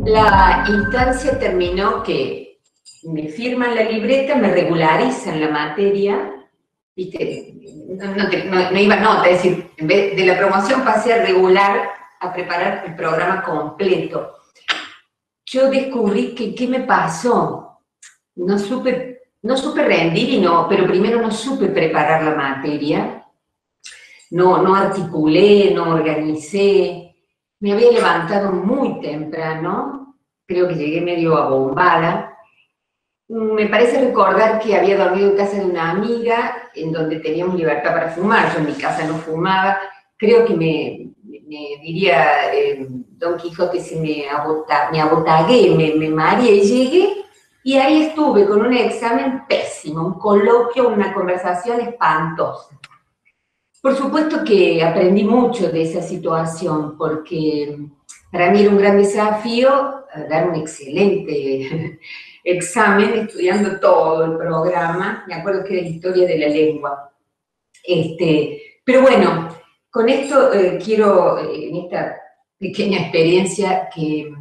La instancia terminó que me firman la libreta, me regularizan la materia, ¿viste? No iba nota, es decir, en vez de la promoción pasé a regular, a preparar el programa completo. Yo descubrí que, ¿qué me pasó? No supe rendir pero primero no supe preparar la materia, no articulé, no organicé, me había levantado muy temprano, creo que llegué medio abombada. Me parece recordar que había dormido en casa de una amiga, en donde teníamos libertad para fumar, yo en mi casa no fumaba, creo que me diría Don Quijote, si me abotagué, me mareé y llegué, y ahí estuve con un examen pésimo, un coloquio, una conversación espantosa. Por supuesto que aprendí mucho de esa situación, porque para mí era un gran desafío dar un excelente examen, estudiando todo el programa. Me acuerdo que era historia de la lengua. Pero bueno, con esto quiero, en esta pequeña experiencia, que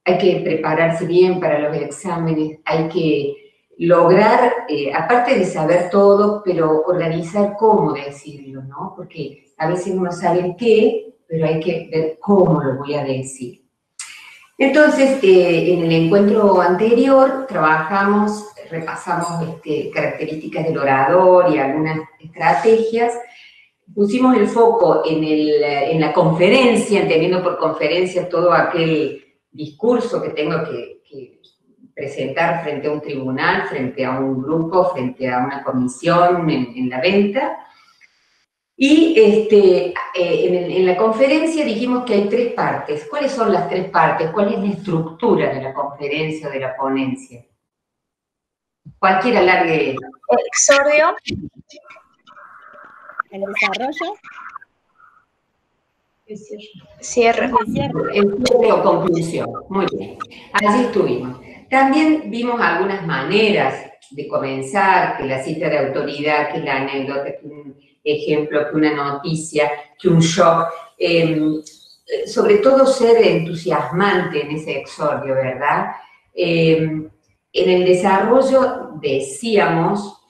hay que prepararse bien para los exámenes, hay que lograr, aparte de saber todo, pero organizar cómo decirlo, ¿no? Porque a veces uno sabe el qué, pero hay que ver cómo lo voy a decir. Entonces, en el encuentro anterior trabajamos, repasamos características del orador y algunas estrategias. Pusimos el foco en la conferencia, entendiendo por conferencia todo aquel discurso que tengo que presentar frente a un tribunal, frente a un grupo, frente a una comisión en la venta. Y en la conferencia dijimos que hay 3 partes. ¿Cuáles son las 3 partes? ¿Cuál es la estructura de la conferencia o de la ponencia? Cualquiera largue. Exordio. El desarrollo. Cierre. El cierre o conclusión. Muy bien. Allí estuvimos. También vimos algunas maneras de comenzar, que la cita de autoridad, que la anécdota, que un ejemplo, que una noticia, que un shock. Sobre todo ser entusiasmante en ese exordio, ¿verdad? En el desarrollo decíamos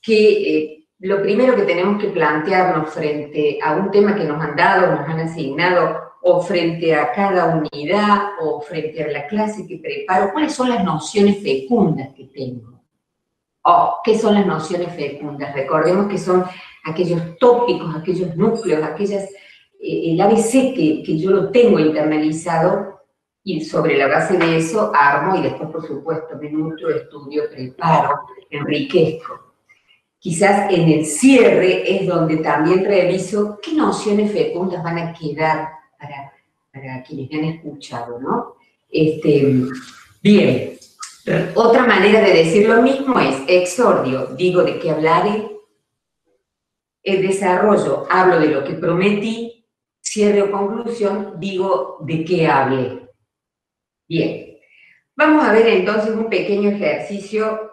que lo primero que tenemos que plantearnos frente a un tema que nos han dado, nos han asignado, o frente a cada unidad, o frente a la clase que preparo, ¿cuáles son las nociones fecundas que tengo? ¿Qué son las nociones fecundas? Recordemos que son aquellos tópicos, aquellos núcleos, el ABC que yo lo tengo internalizado, y sobre la base de eso armo, y después, por supuesto, me nutro, estudio, preparo, enriquezco. Quizás en el cierre es donde también reviso qué nociones fecundas van a quedar para quienes me han escuchado, ¿no? Bien, otra manera de decir lo mismo es exordio, digo de qué hablaré, el desarrollo, hablo de lo que prometí, cierre o conclusión, digo de qué hablé. Bien, vamos a ver entonces un pequeño ejercicio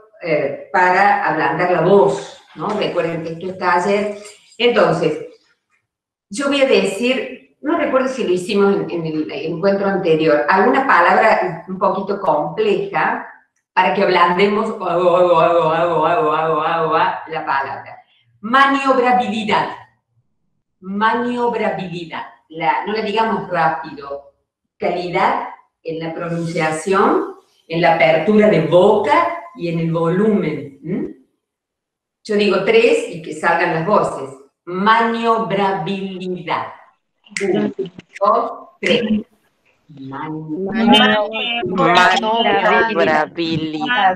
para ablandar la voz, ¿no? Recuerden que esto es taller. Entonces, yo voy a decir, no recuerdo si lo hicimos en el encuentro anterior, alguna palabra un poquito compleja para que ablandemos la palabra. Maniobrabilidad. Maniobrabilidad. No la digamos rápido. Calidad en la pronunciación, en la apertura de boca y en el volumen. Yo digo 3 y que salgan las voces. Maniobrabilidad. 1, 2, 3. Maniobrabilidad.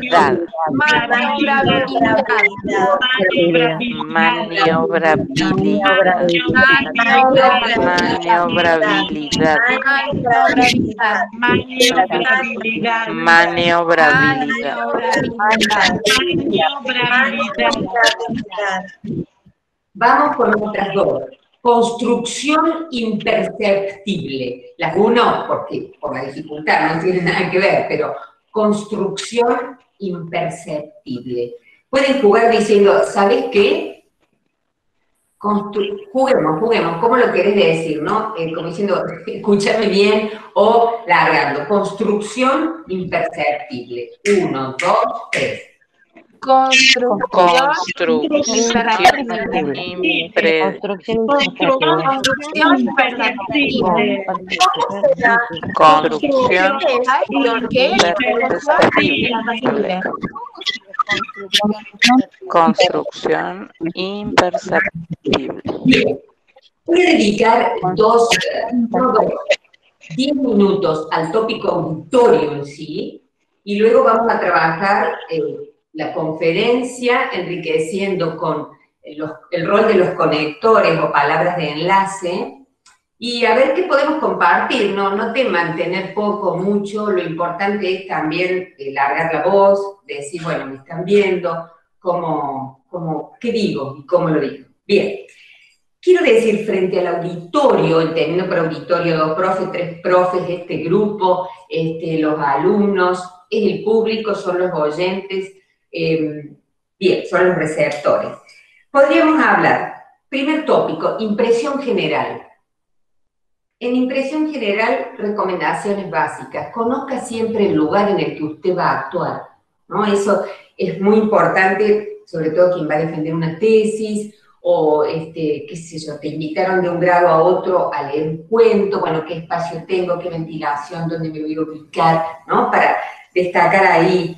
Vamos con otras 2. Construcción imperceptible. Las 1, porque por la dificultad no tiene nada que ver, pero construcción imperceptible. Pueden jugar diciendo, ¿sabes qué? juguemos, ¿cómo lo querés decir, no? Como diciendo, escúchame bien, o largando. Construcción imperceptible. 1, 2, 3. Construcción imperceptible. Construcción imperceptible. Bien. Voy a dedicar 10 minutos al tópico auditorio en sí, y luego vamos a trabajar la conferencia, enriqueciendo con el rol de los conectores o palabras de enlace, y a ver qué podemos compartir, no te mantener poco, mucho, lo importante es también largar la voz, decir, bueno, me están viendo, qué digo y cómo lo digo. Bien, quiero decir frente al auditorio, entendiendo por auditorio 2 profes, 3 profes, este grupo, los alumnos, es el público, son los oyentes, bien, son los receptores. Podríamos hablar, primer tópico, impresión general. En impresión general, recomendaciones básicas. Conozca siempre el lugar en el que usted va a actuar, ¿no? Eso es muy importante, sobre todo quien va a defender una tesis, o, qué sé yo, te invitaron de un grado a otro a leer un cuento, bueno, qué espacio tengo, qué ventilación, dónde me voy a ubicar, ¿no? Para destacar ahí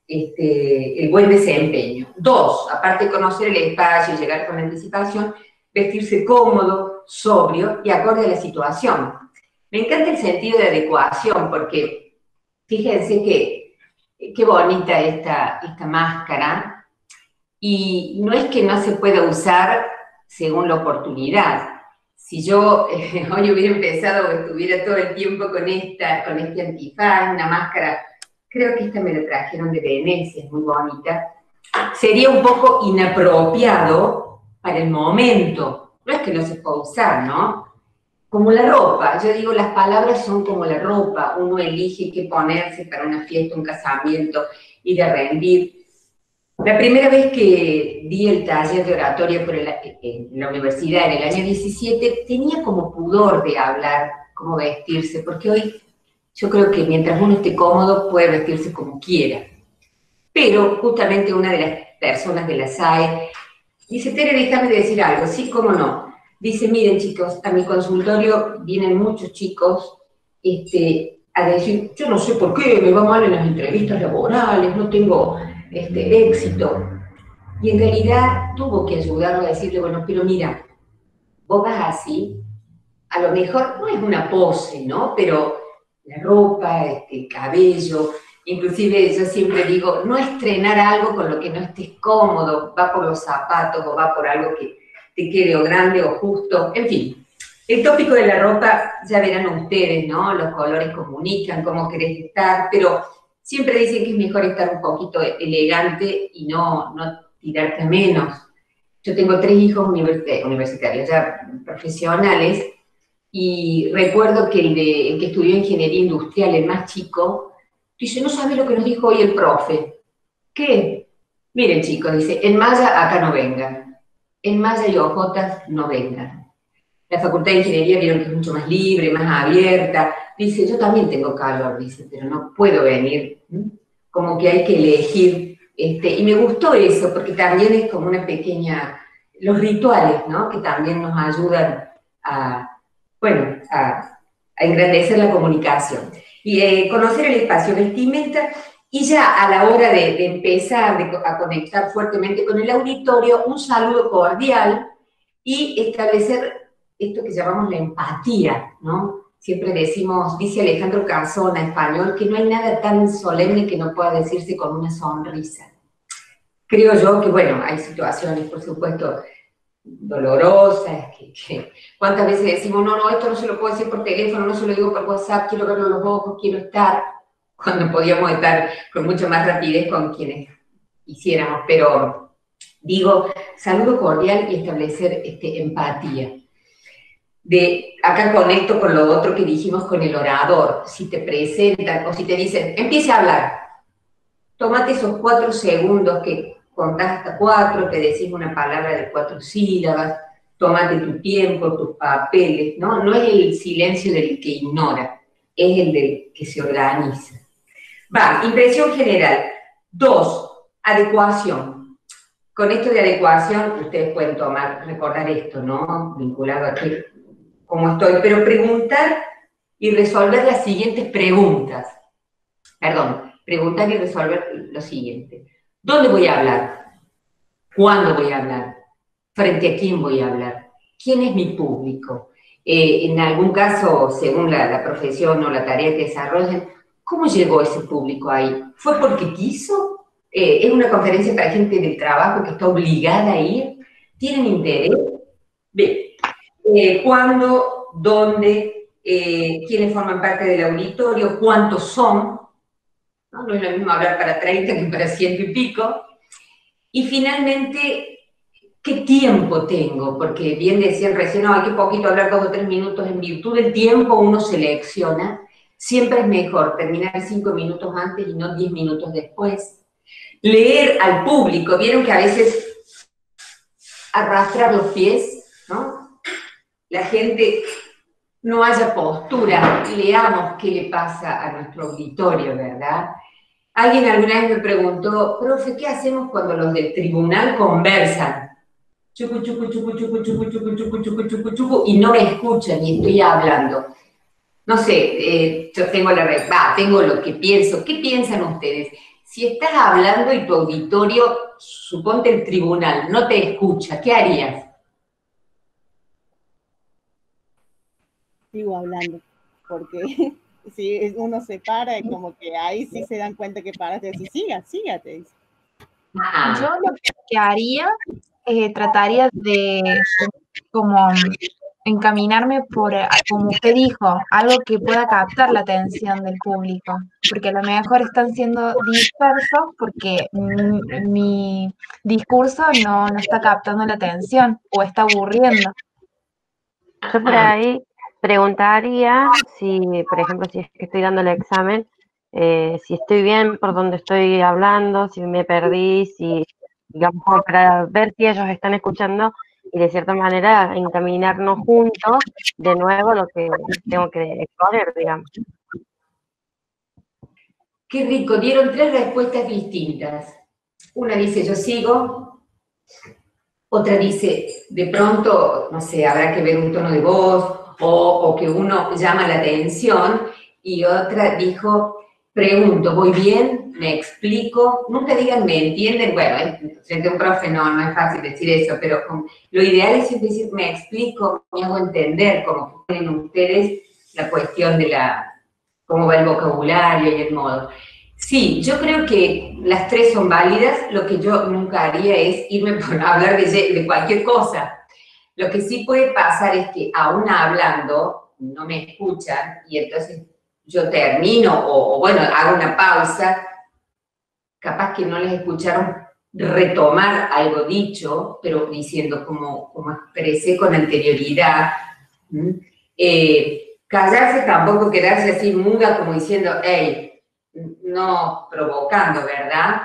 el buen desempeño. 2, aparte de conocer el espacio y llegar con anticipación, vestirse cómodo, sobrio y acorde a la situación. Me encanta el sentido de adecuación, porque fíjense qué bonita esta máscara, y no es que no se pueda usar según la oportunidad. Si yo hoy hubiera empezado o estuviera todo el tiempo con este antifaz, una máscara, creo que esta me la trajeron de Venecia, es muy bonita, sería un poco inapropiado para el momento. No es que no se pueda usar, ¿no? Como la ropa, yo digo, las palabras son como la ropa, uno elige qué ponerse para una fiesta, un casamiento, ir a rendir. La primera vez que di el taller de oratoria en la universidad, en el año 17, tenía como pudor de hablar, cómo vestirse, porque hoy yo creo que mientras uno esté cómodo puede vestirse como quiera. Pero justamente una de las personas de la SAE dice, Tere, déjame decir algo, sí, cómo no. Dice, miren chicos, a mi consultorio vienen muchos chicos a decir, yo no sé por qué me va mal en las entrevistas laborales, no tengo éxito. Y en realidad tuvo que ayudarlo a decirle, bueno, pero mira, vos vas así, a lo mejor no es una pose, ¿no? Pero la ropa, el cabello, inclusive yo siempre digo, no estrenar algo con lo que no estés cómodo, va por los zapatos o va por algo que te quede o grande o justo, en fin. El tópico de la ropa, ya verán ustedes, ¿no? Los colores comunican, cómo querés estar, pero siempre dicen que es mejor estar un poquito elegante y no tirarte a menos. Yo tengo 3 hijos universitarios, ya profesionales, y recuerdo que el que estudió ingeniería industrial, el más chico, dice, no sabe lo que nos dijo hoy el profe. ¿Qué? Miren chicos, dice, en malla acá no vengan, en malla y ojotas no vengan. La Facultad de Ingeniería vieron que es mucho más libre, más abierta. Dice, yo también tengo calor, dice, pero no puedo venir. Como que hay que elegir. Y me gustó eso, porque también es como una pequeña... Los rituales, ¿no? Que también nos ayudan a engrandecer la comunicación. Y conocer el espacio, vestimenta, y ya a la hora de empezar a conectar fuertemente con el auditorio, un saludo cordial y establecer esto que llamamos la empatía, ¿no? Siempre decimos, dice Alejandro Casona, español, que no hay nada tan solemne que no pueda decirse con una sonrisa. Creo yo que, bueno, hay situaciones, por supuesto, dolorosas, cuántas veces decimos, no, esto no se lo puedo decir por teléfono, no se lo digo por WhatsApp, quiero verlo en los ojos, quiero estar, cuando podíamos estar con mucha más rapidez con quienes quisiéramos, pero digo, saludo cordial y establecer empatía. Acá conecto con lo otro que dijimos con el orador, si te presentan o si te dicen, empiece a hablar, tómate esos 4 segundos que contás hasta 4, te decís una palabra de 4 sílabas, tómate tu tiempo, tus papeles, ¿no? No es el silencio del que ignora, es el del que se organiza. Va, impresión general. 2, adecuación. Con esto de adecuación, ustedes pueden recordar esto, ¿no? Vinculado a cómo estoy, pero preguntar y resolver las siguientes preguntas. Perdón, preguntar y resolver lo siguiente. ¿Dónde voy a hablar? ¿Cuándo voy a hablar? ¿Frente a quién voy a hablar? ¿Quién es mi público? En algún caso, según la profesión o la tarea que desarrollen, ¿cómo llegó ese público ahí? ¿Fue porque quiso? ¿Es una conferencia para gente del trabajo que está obligada a ir? ¿Tienen interés? Bien. ¿Cuándo? ¿Dónde? ¿Quiénes forman parte del auditorio? ¿Cuántos son? No es lo mismo hablar para 30 que para 100 y pico. Y finalmente, ¿qué tiempo tengo? Porque bien decían recién, no, hay que poquito hablar 2 o 3 minutos. En virtud del tiempo uno selecciona. Siempre es mejor terminar 5 minutos antes y no 10 minutos después. Leer al público. Vieron que a veces arrastrar los pies, ¿no? La gente no haya postura. Leamos qué le pasa a nuestro auditorio, ¿verdad? Alguien alguna vez me preguntó, profe, ¿qué hacemos cuando los del tribunal conversan? Chucu, chucu, chucu, chucu, chucu, chucu, chucu, chucu, chucu, chucu, y no me escuchan y estoy hablando. No sé, yo tengo tengo lo que pienso. ¿Qué piensan ustedes? Si estás hablando y tu auditorio, suponte el tribunal, no te escucha, ¿qué harías? Sigo hablando, porque si uno se para, y como que ahí sí se dan cuenta que paraste, y siga, te dice. Yo lo que haría, trataría de como encaminarme por, como usted dijo, algo que pueda captar la atención del público, porque a lo mejor están siendo dispersos porque mi discurso no está captando la atención o está aburriendo. Yo por ahí preguntaría si, por ejemplo, si es que estoy dando el examen, si estoy bien por donde estoy hablando, si me perdí, si, digamos, como para ver si ellos están escuchando y de cierta manera encaminarnos juntos de nuevo lo que tengo que exponer, digamos. Qué rico, dieron 3 respuestas distintas. Una dice, yo sigo. Otra dice, de pronto, no sé, habrá que ver un tono de voz o que uno llama la atención. Y otra dijo, pregunto, ¿voy bien? ¿Me explico? Nunca digan, ¿me entienden? Bueno, frente a un profe no es fácil decir eso, pero lo ideal es siempre decir, ¿me explico? ¿Me hago entender? Como ponen ustedes la cuestión de cómo va el vocabulario y el modo. Sí, yo creo que las 3 son válidas. Lo que yo nunca haría es irme por hablar de cualquier cosa. Lo que sí puede pasar es que aún hablando no me escuchan y entonces yo termino o bueno, hago una pausa, capaz que no les escucharon retomar algo dicho, pero diciendo como expresé con anterioridad. Callarse tampoco, quedarse así muda como diciendo, hey, no provocando, ¿verdad?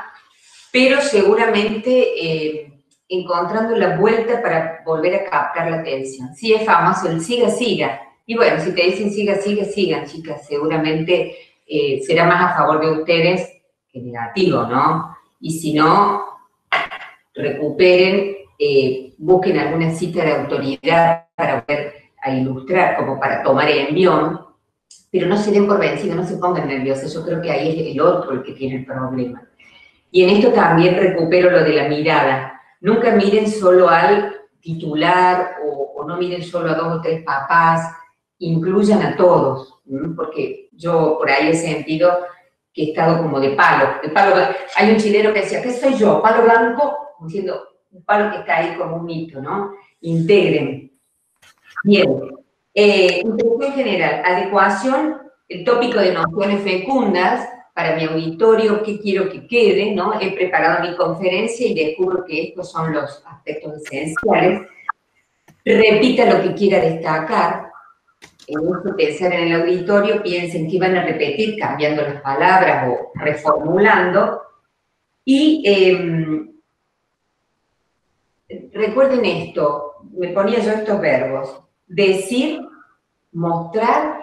Pero seguramente encontrando la vuelta para volver a captar la atención. Sí, es famoso el siga, siga. Y bueno, si te dicen siga, siga, sigan, chicas, seguramente será más a favor de ustedes que negativo, ¿no? Y si no, recuperen, busquen alguna cita de autoridad para volver a ilustrar, como para tomar el envión, pero no se den por vencidos, no se pongan nerviosos. Yo creo que ahí es el otro el que tiene el problema. Y en esto también recupero lo de la mirada. Nunca miren solo al titular o no miren solo a 2 o 3 papás, incluyan a todos, porque yo por ahí he sentido que he estado como de palo. Hay un chileno que decía, ¿qué soy yo? ¿Palo blanco? Diciendo, un palo que está ahí como un mito, ¿no? Integren. Bien. Introducción general, adecuación, el tópico de nociones fecundas, para mi auditorio, qué quiero que quede, ¿no? He preparado mi conferencia y descubro que estos son los aspectos esenciales. Repita lo que quiera destacar. En vez de pensar en el auditorio, piensen que van a repetir cambiando las palabras o reformulando. Y recuerden esto, me ponía yo estos verbos: decir, mostrar,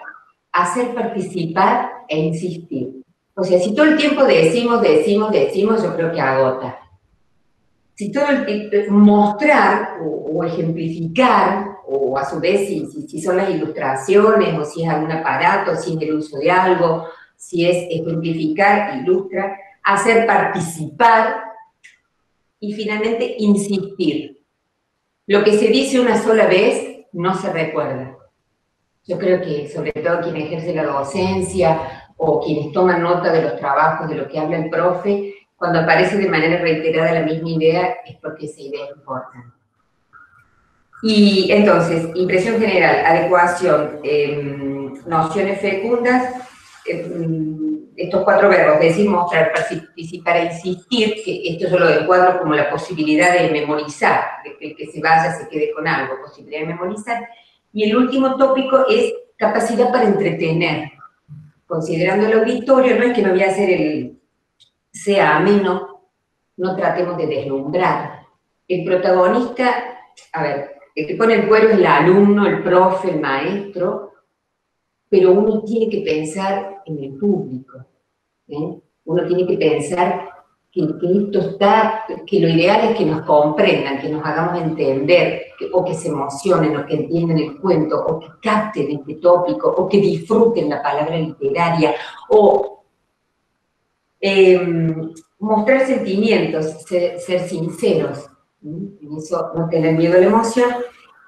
hacer participar e insistir. O sea, si todo el tiempo decimos, yo creo que agota. Si todo el tiempo mostrar o ejemplificar, o a su vez si son las ilustraciones, o si es algún aparato, si es el uso de algo, si es ejemplificar, ilustra, hacer participar y finalmente insistir. Lo que se dice una sola vez no se recuerda. Yo creo que sobre todo quien ejerce la docencia o quienes toman nota de los trabajos, de lo que habla el profe, cuando aparece de manera reiterada la misma idea, es porque esa idea es importante. Y entonces, impresión general, adecuación, nociones fecundas, estos 4 verbos: decir, mostrar, participar e insistir, que esto yo lo encuadro como la posibilidad de memorizar, de que el que se vaya se quede con algo, posibilidad de memorizar. Y el último tópico es capacidad para entretener. Considerando el auditorio, no es que no voy a hacer sea ameno, no tratemos de deslumbrar. El protagonista, a ver, el que pone el cuero es el alumno, el profe, el maestro, pero uno tiene que pensar en el público, ¿eh? Uno tiene que pensar que esto está, que lo ideal es que nos comprendan, que nos hagamos entender, o que se emocionen, o que entiendan el cuento, o que capten este tópico, o que disfruten la palabra literaria, o mostrar sentimientos, ser sinceros, en eso no tener miedo a la emoción,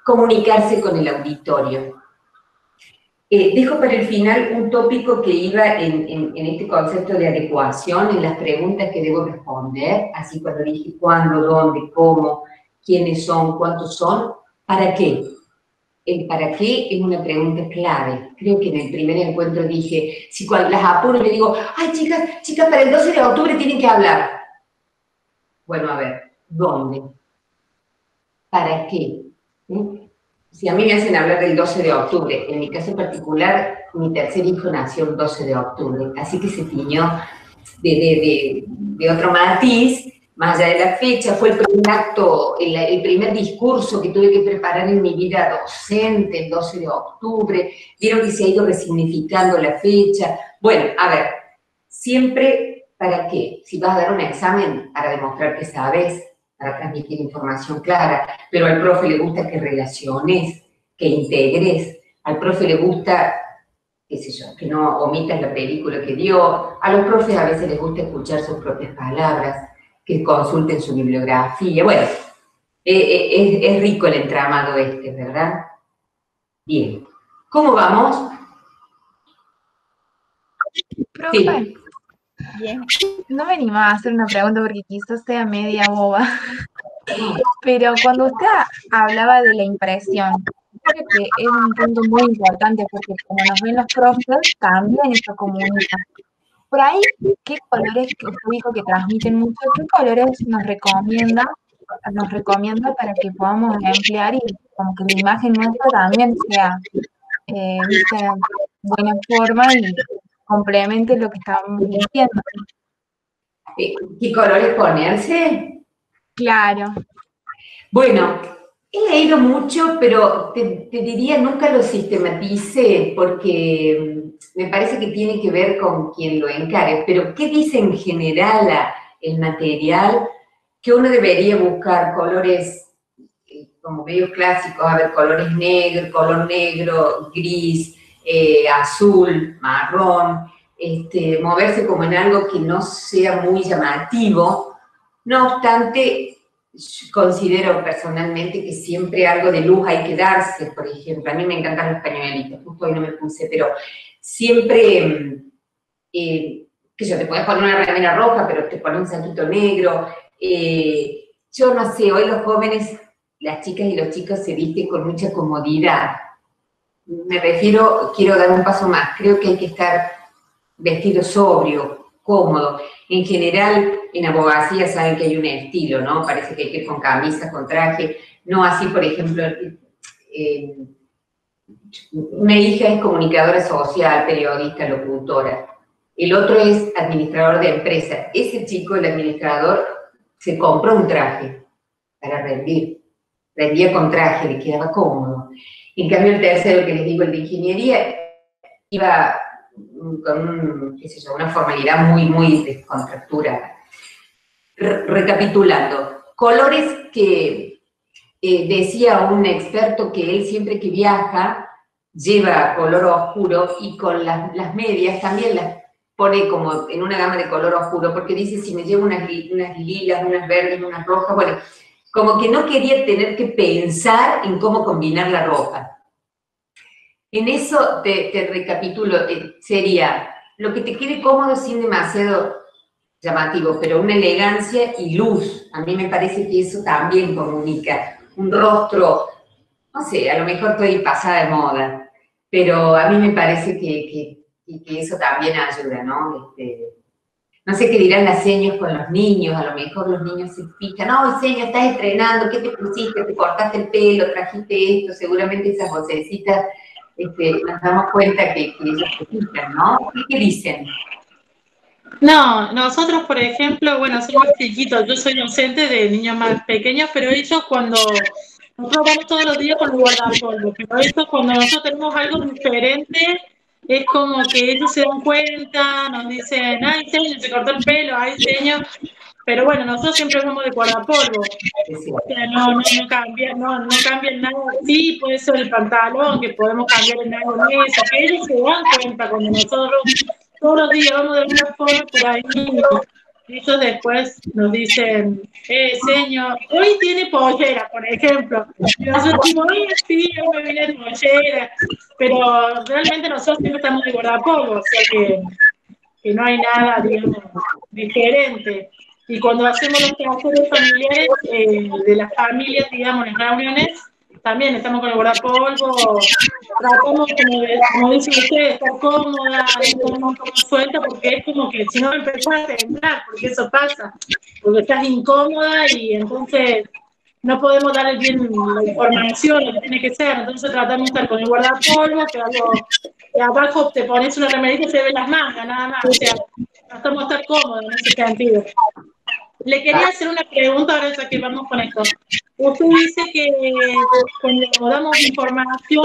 comunicarse con el auditorio. Dejo para el final un tópico que iba en este concepto de adecuación, en las preguntas que debo responder, así cuando dije cuándo, dónde, cómo, quiénes son, cuántos son, ¿para qué? El para qué es una pregunta clave. Creo que en el primer encuentro dije, si cuando las apuro le digo, ay chicas, para el 12 de octubre tienen que hablar. Bueno, a ver, ¿dónde? ¿Para qué? Si a mí me hacen hablar del 12 de octubre, en mi caso particular, mi tercer hijo nació el 12 de octubre, así que se tiñó de otro matiz, más allá de la fecha. Fue el primer acto, el primer discurso que tuve que preparar en mi vida docente, el 12 de octubre. Vieron que se ha ido resignificando la fecha. Bueno, a ver, siempre, ¿para qué? Si vas a dar un examen, para demostrar que sabes, para transmitir información clara, pero al profe le gusta que relaciones, que integres, al profe le gusta, qué sé yo, que no omitas la película que dio, a los profes a veces les gusta escuchar sus propias palabras, que consulten su bibliografía. Bueno, es rico el entramado este, ¿verdad? Bien. ¿Cómo vamos? Profe, sí. Bien. No me animaba a hacer una pregunta porque quizás sea media boba, pero cuando usted hablaba de la impresión, creo que es un punto muy importante porque como nos ven los profes, también eso comunica. Por ahí, ¿qué colores que usted dijo que transmiten mucho? ¿Qué colores nos recomienda para que podamos emplear y como que la imagen nuestra también sea vista de buena forma y complemente lo que estábamos diciendo? ¿Qué colores ponerse? Claro. Bueno, he leído mucho, pero te diría, nunca lo sistematicé, porque me parece que tiene que ver con quien lo encare. Pero, ¿qué dice en general el material? Que uno debería buscar colores como medio clásicos, a ver, color negro, gris, azul, marrón, moverse como en algo que no sea muy llamativo. No obstante, considero personalmente que siempre algo de luz hay que darse. Por ejemplo, a mí me encantan los pañuelitos, justo hoy no me puse, pero siempre, que yo te puedes poner una remera roja, pero te pones un saquito negro. Yo no sé, hoy los jóvenes, las chicas y los chicos se visten con mucha comodidad. Me refiero, quiero dar un paso más, creo que hay que estar vestido sobrio, cómodo. En general, en abogacía saben que hay un estilo, ¿no? Parece que hay que ir con camisa, con traje. No así, por ejemplo, una hija es comunicadora social, periodista, locutora. El otro es administrador de empresa. Ese chico, el administrador, se compró un traje para rendir. prendía con traje, le quedaba cómodo. En cambio, el tercero, que les digo, el de ingeniería, iba con qué sé yo, una formalidad muy descontracturada. Recapitulando, colores que decía un experto que él siempre que viaja lleva color oscuro y con las medias también las pone como en una gama de color oscuro, porque dice, si me llevo unas lilas, unas verdes, unas rojas, bueno, como que no quería tener que pensar en cómo combinar la ropa. En eso te recapitulo, sería lo que te quede cómodo sin demasiado llamativo, pero una elegancia y luz. A mí me parece que eso también comunica. Un rostro, no sé, a lo mejor estoy pasada de moda, pero a mí me parece que eso también ayuda, ¿no? No sé qué dirán las señas con los niños, a lo mejor los niños se pican, no, señor, estás estrenando, ¿qué te pusiste? ¿Te cortaste el pelo? ¿Trajiste esto? Seguramente esas vocecitas nos damos cuenta que ellos se pican, ¿no? ¿Qué dicen? No, nosotros, por ejemplo, bueno, somos chiquitos, yo soy docente de niños más pequeños, pero ellos nosotros vamos todos los días con el guardapolvo, pero ellos cuando nosotros tenemos algo diferente, es como que ellos se dan cuenta, nos dicen, ay, señor, se cortó el pelo, ay, señor, pero bueno, nosotros siempre vamos de guardapolvo, o sea, no cambian nada, sí, puede ser el pantalón, que podemos cambiar en algo en eso, que ellos se dan cuenta cuando nosotros todos los días vamos de una forma por ahí, y ellos después nos dicen, señor, hoy tiene pollera, por ejemplo. Y nosotros decimos, sí, hoy me viene de pollera. Pero realmente nosotros siempre estamos de guardapolvo, o sea que no hay nada, digamos, diferente. Y cuando hacemos los quehaceres familiares de las familias, digamos, en las reuniones, también estamos con el guardapolvo, tratamos, como dicen ustedes, estar cómoda, estar un poco suelta, porque es como que si no empezás a temblar, porque eso pasa, porque estás incómoda y entonces no podemos darle bien la información, lo que tiene que ser, entonces tratamos de estar con el guardapolvo, que abajo te pones una remerita y se ven las mangas, nada más, o sea, tratamos de estar cómodos en ese sentido. Le quería hacer una pregunta ahora ya que vamos con esto. Usted dice que cuando damos información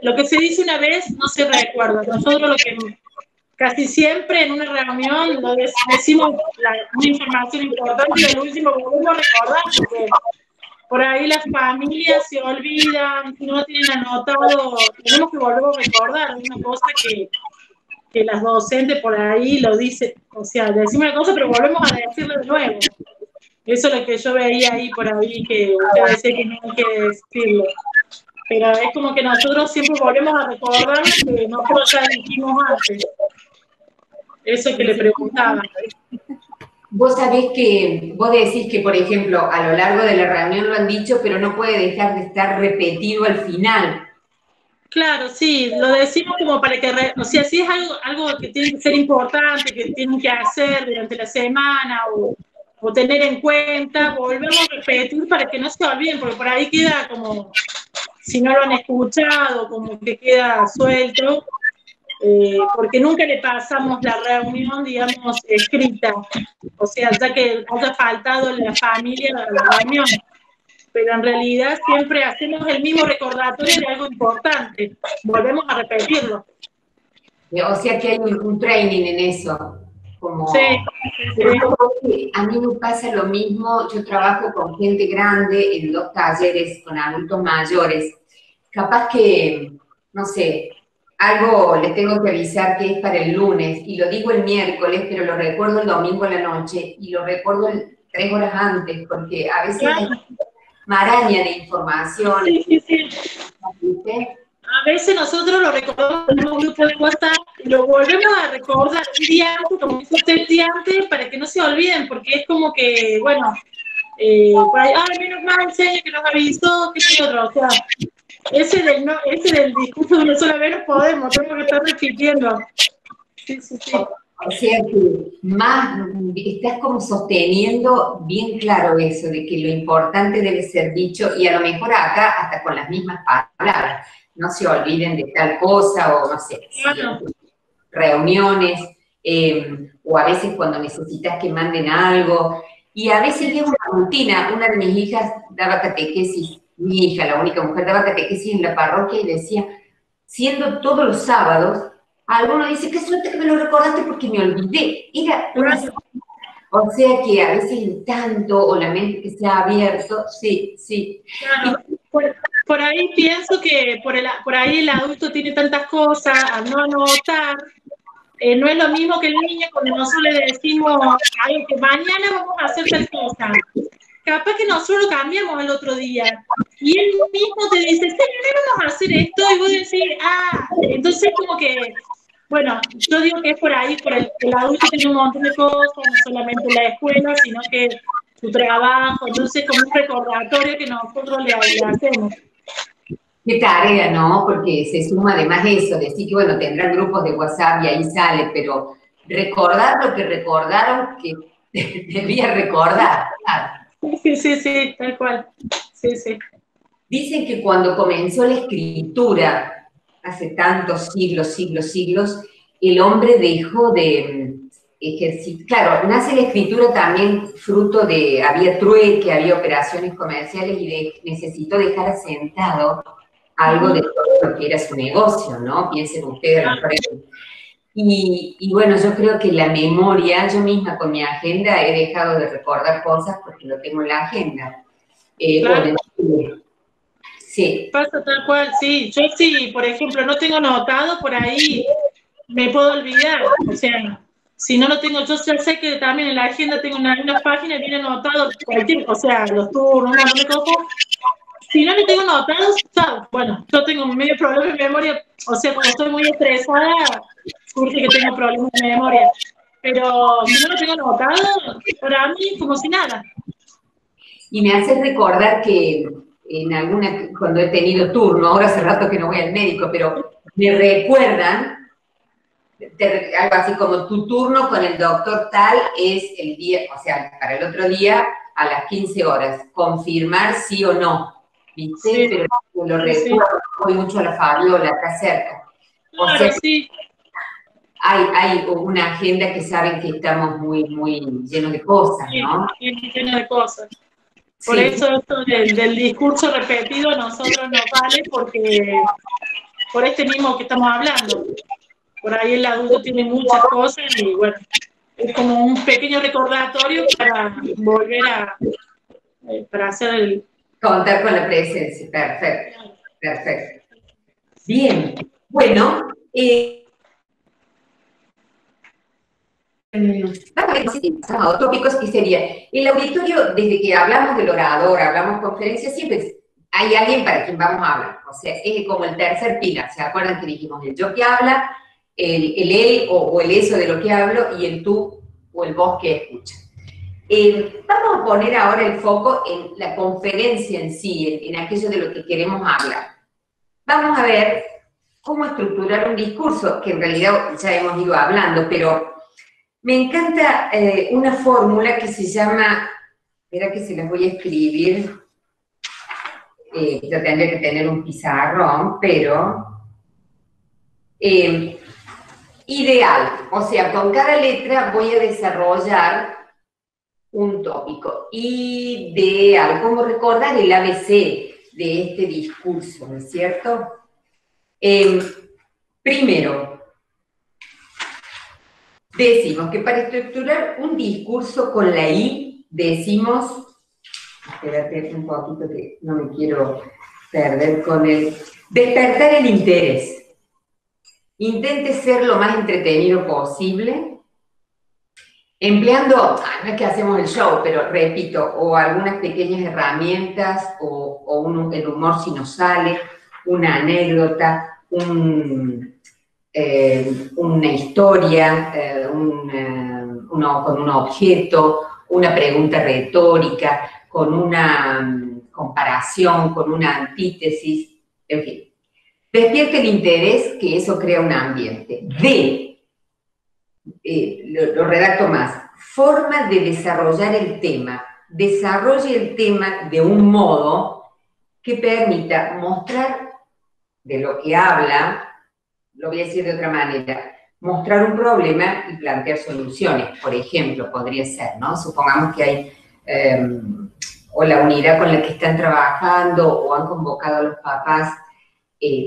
lo que se dice una vez no se recuerda. Nosotros lo que casi siempre en una reunión decimos una información importante y lo último que volvemos a recordar, porque por ahí las familias se olvidan, si no tienen anotado, tenemos que volver a recordar. Es una cosa que las docentes por ahí lo dicen, o sea, decimos una cosa pero volvemos a decirlo de nuevo. Eso es lo que yo veía ahí por ahí, que usted decía que no hay que decirlo. Pero es como que nosotros siempre volvemos a recordar que nosotros ya dijimos antes. Eso que le preguntaba. Vos sabés que, vos decís que, por ejemplo, a lo largo de la reunión lo han dicho, pero no puede dejar de estar repetido al final. Claro, sí, lo decimos como para que, o sea, si es algo que tiene que ser importante, que tienen que hacer durante la semana o tener en cuenta, volvemos a repetir para que no se olviden, porque por ahí queda como, si no lo han escuchado, como que queda suelto, porque nunca le pasamos la reunión, digamos, escrita, o sea, ya que haya faltado la familia a la reunión. Pero en realidad siempre hacemos el mismo recordatorio de algo importante, volvemos a repetirlo. O sea que hay un training en eso. Como, sí. A mí me pasa lo mismo, yo trabajo con gente grande en 2 talleres con adultos mayores. Capaz que, no sé, algo les tengo que avisar que es para el lunes, y lo digo el miércoles, pero lo recuerdo el domingo a la noche, y lo recuerdo 3 horas antes, porque a veces hay maraña de información. Sí. A veces nosotros lo recordamos en un grupo de WhatsApp y lo volvemos a recordar un día antes, como dice usted, el día antes, para que no se olviden, porque es como que, bueno, por ahí, menos mal, señor, que nos avisó, que hay otro, o sea, ese del discurso de una sola vez no podemos, tenemos que estar repitiendo. Sí. O sea que más estás como sosteniendo bien claro eso, de que lo importante debe ser dicho, y a lo mejor acá hasta con las mismas palabras, no se olviden de tal cosa, o no sé, reuniones, o a veces cuando necesitas que manden algo, Y a veces es una rutina. Una de mis hijas daba catequesis, mi hija, la única mujer, daba catequesis en la parroquia y decía, siendo todos los sábados, alguno dice, qué suerte que me lo recordaste porque me olvidé. Era una... O sea que a veces el tanto o la mente que se ha abierto, sí, sí. Claro, por ahí pienso que por ahí el adulto tiene tantas cosas, al no anotar, no es lo mismo que el niño cuando nosotros le decimos, ay, que mañana vamos a hacer tal cosa. Capaz que nosotros lo cambiamos el otro día. Y él mismo te dice, sí, vamos a hacer esto, y vos decís, entonces como que, bueno, yo digo que es por ahí, el adulto tiene un montón de cosas, no solamente la escuela, sino que su trabajo, entonces como un recordatorio que nosotros le hacemos. Qué tarea, ¿no? Porque se suma además eso, decir que, bueno, tendrán grupos de WhatsApp y ahí sale, pero recordar lo que recordaron que debía recordar. Sí, tal cual. Sí. Dicen que cuando comenzó la escritura, hace tantos siglos, el hombre dejó de ejercitar. Claro, nace la escritura también fruto de, había trueque, había operaciones comerciales y necesitó dejar asentado algo de todo lo que era su negocio, ¿no? Piensen ustedes, y bueno, yo creo que la memoria, yo misma con mi agenda he dejado de recordar cosas porque lo tengo en la agenda. Claro. Bueno, sí. Pasa tal cual, sí. Yo sí, por ejemplo, no tengo anotado, por ahí me puedo olvidar. O sea, si no lo tengo, yo ya sé que también en la agenda tengo una página y viene anotado cualquier, o sea, los turnos, un montón de cosas. Si no lo tengo anotado, chao. Bueno, yo tengo medio problema de memoria, o sea, como estoy muy estresada, surge que tengo problemas de memoria. Pero si no lo tengo anotado, para mí es como si nada. Y me hace recordar que cuando he tenido turno, ahora hace rato que no voy al médico, pero me recuerdan, algo así como tu turno con el doctor tal es el día, o sea, para el otro día a las 15 horas, confirmar sí o no, ¿viste? Sí, pero lo recuerdo, voy mucho a la Fabiola, acá cerca. O claro, sea, sí. Hay una agenda que saben que estamos muy llenos de cosas, ¿no? Sí, lleno de cosas. Por eso esto del discurso repetido a nosotros nos vale porque por este mismo que estamos hablando. Por ahí el adulto tiene muchas cosas y bueno, es como un pequeño recordatorio para volver para hacer el... Contar con la presencia, perfecto. Bien, bueno, vamos a otros tópicos que sería, el auditorio, desde que hablamos del orador, hablamos conferencias, siempre hay alguien para quien vamos a hablar, o sea, es como el tercer pilar, ¿se acuerdan que dijimos el yo que habla, el él o el eso de lo que hablo y el tú o el vos que escucha? Vamos a poner ahora el foco en la conferencia en sí, en aquello de lo que queremos hablar. Vamos a ver cómo estructurar un discurso, que en realidad ya hemos ido hablando, pero me encanta una fórmula que se llama, espera que se las voy a escribir, yo tendría que tener un pizarrón, pero ideal, o sea, con cada letra voy a desarrollar un tópico. Ideal, como recordar el ABC de este discurso, ¿no es cierto? Primero, decimos que para estructurar un discurso con la I, decimos, espérate un poquito que no me quiero perder con el, despertar el interés. Intente ser lo más entretenido posible, empleando, no es que hacemos el show, pero repito, o algunas pequeñas herramientas, o el humor si nos sale, una anécdota, una historia, con un objeto, una pregunta retórica, con una comparación, con una antítesis, en fin. Despierte el interés, que eso crea un ambiente. Lo redacto más, forma de desarrollar el tema. Desarrolle el tema de un modo que permita mostrar de lo que habla, lo voy a decir de otra manera, mostrar un problema y plantear soluciones, por ejemplo, podría ser, ¿no? Supongamos que hay o la unidad con la que están trabajando, o han convocado a los papás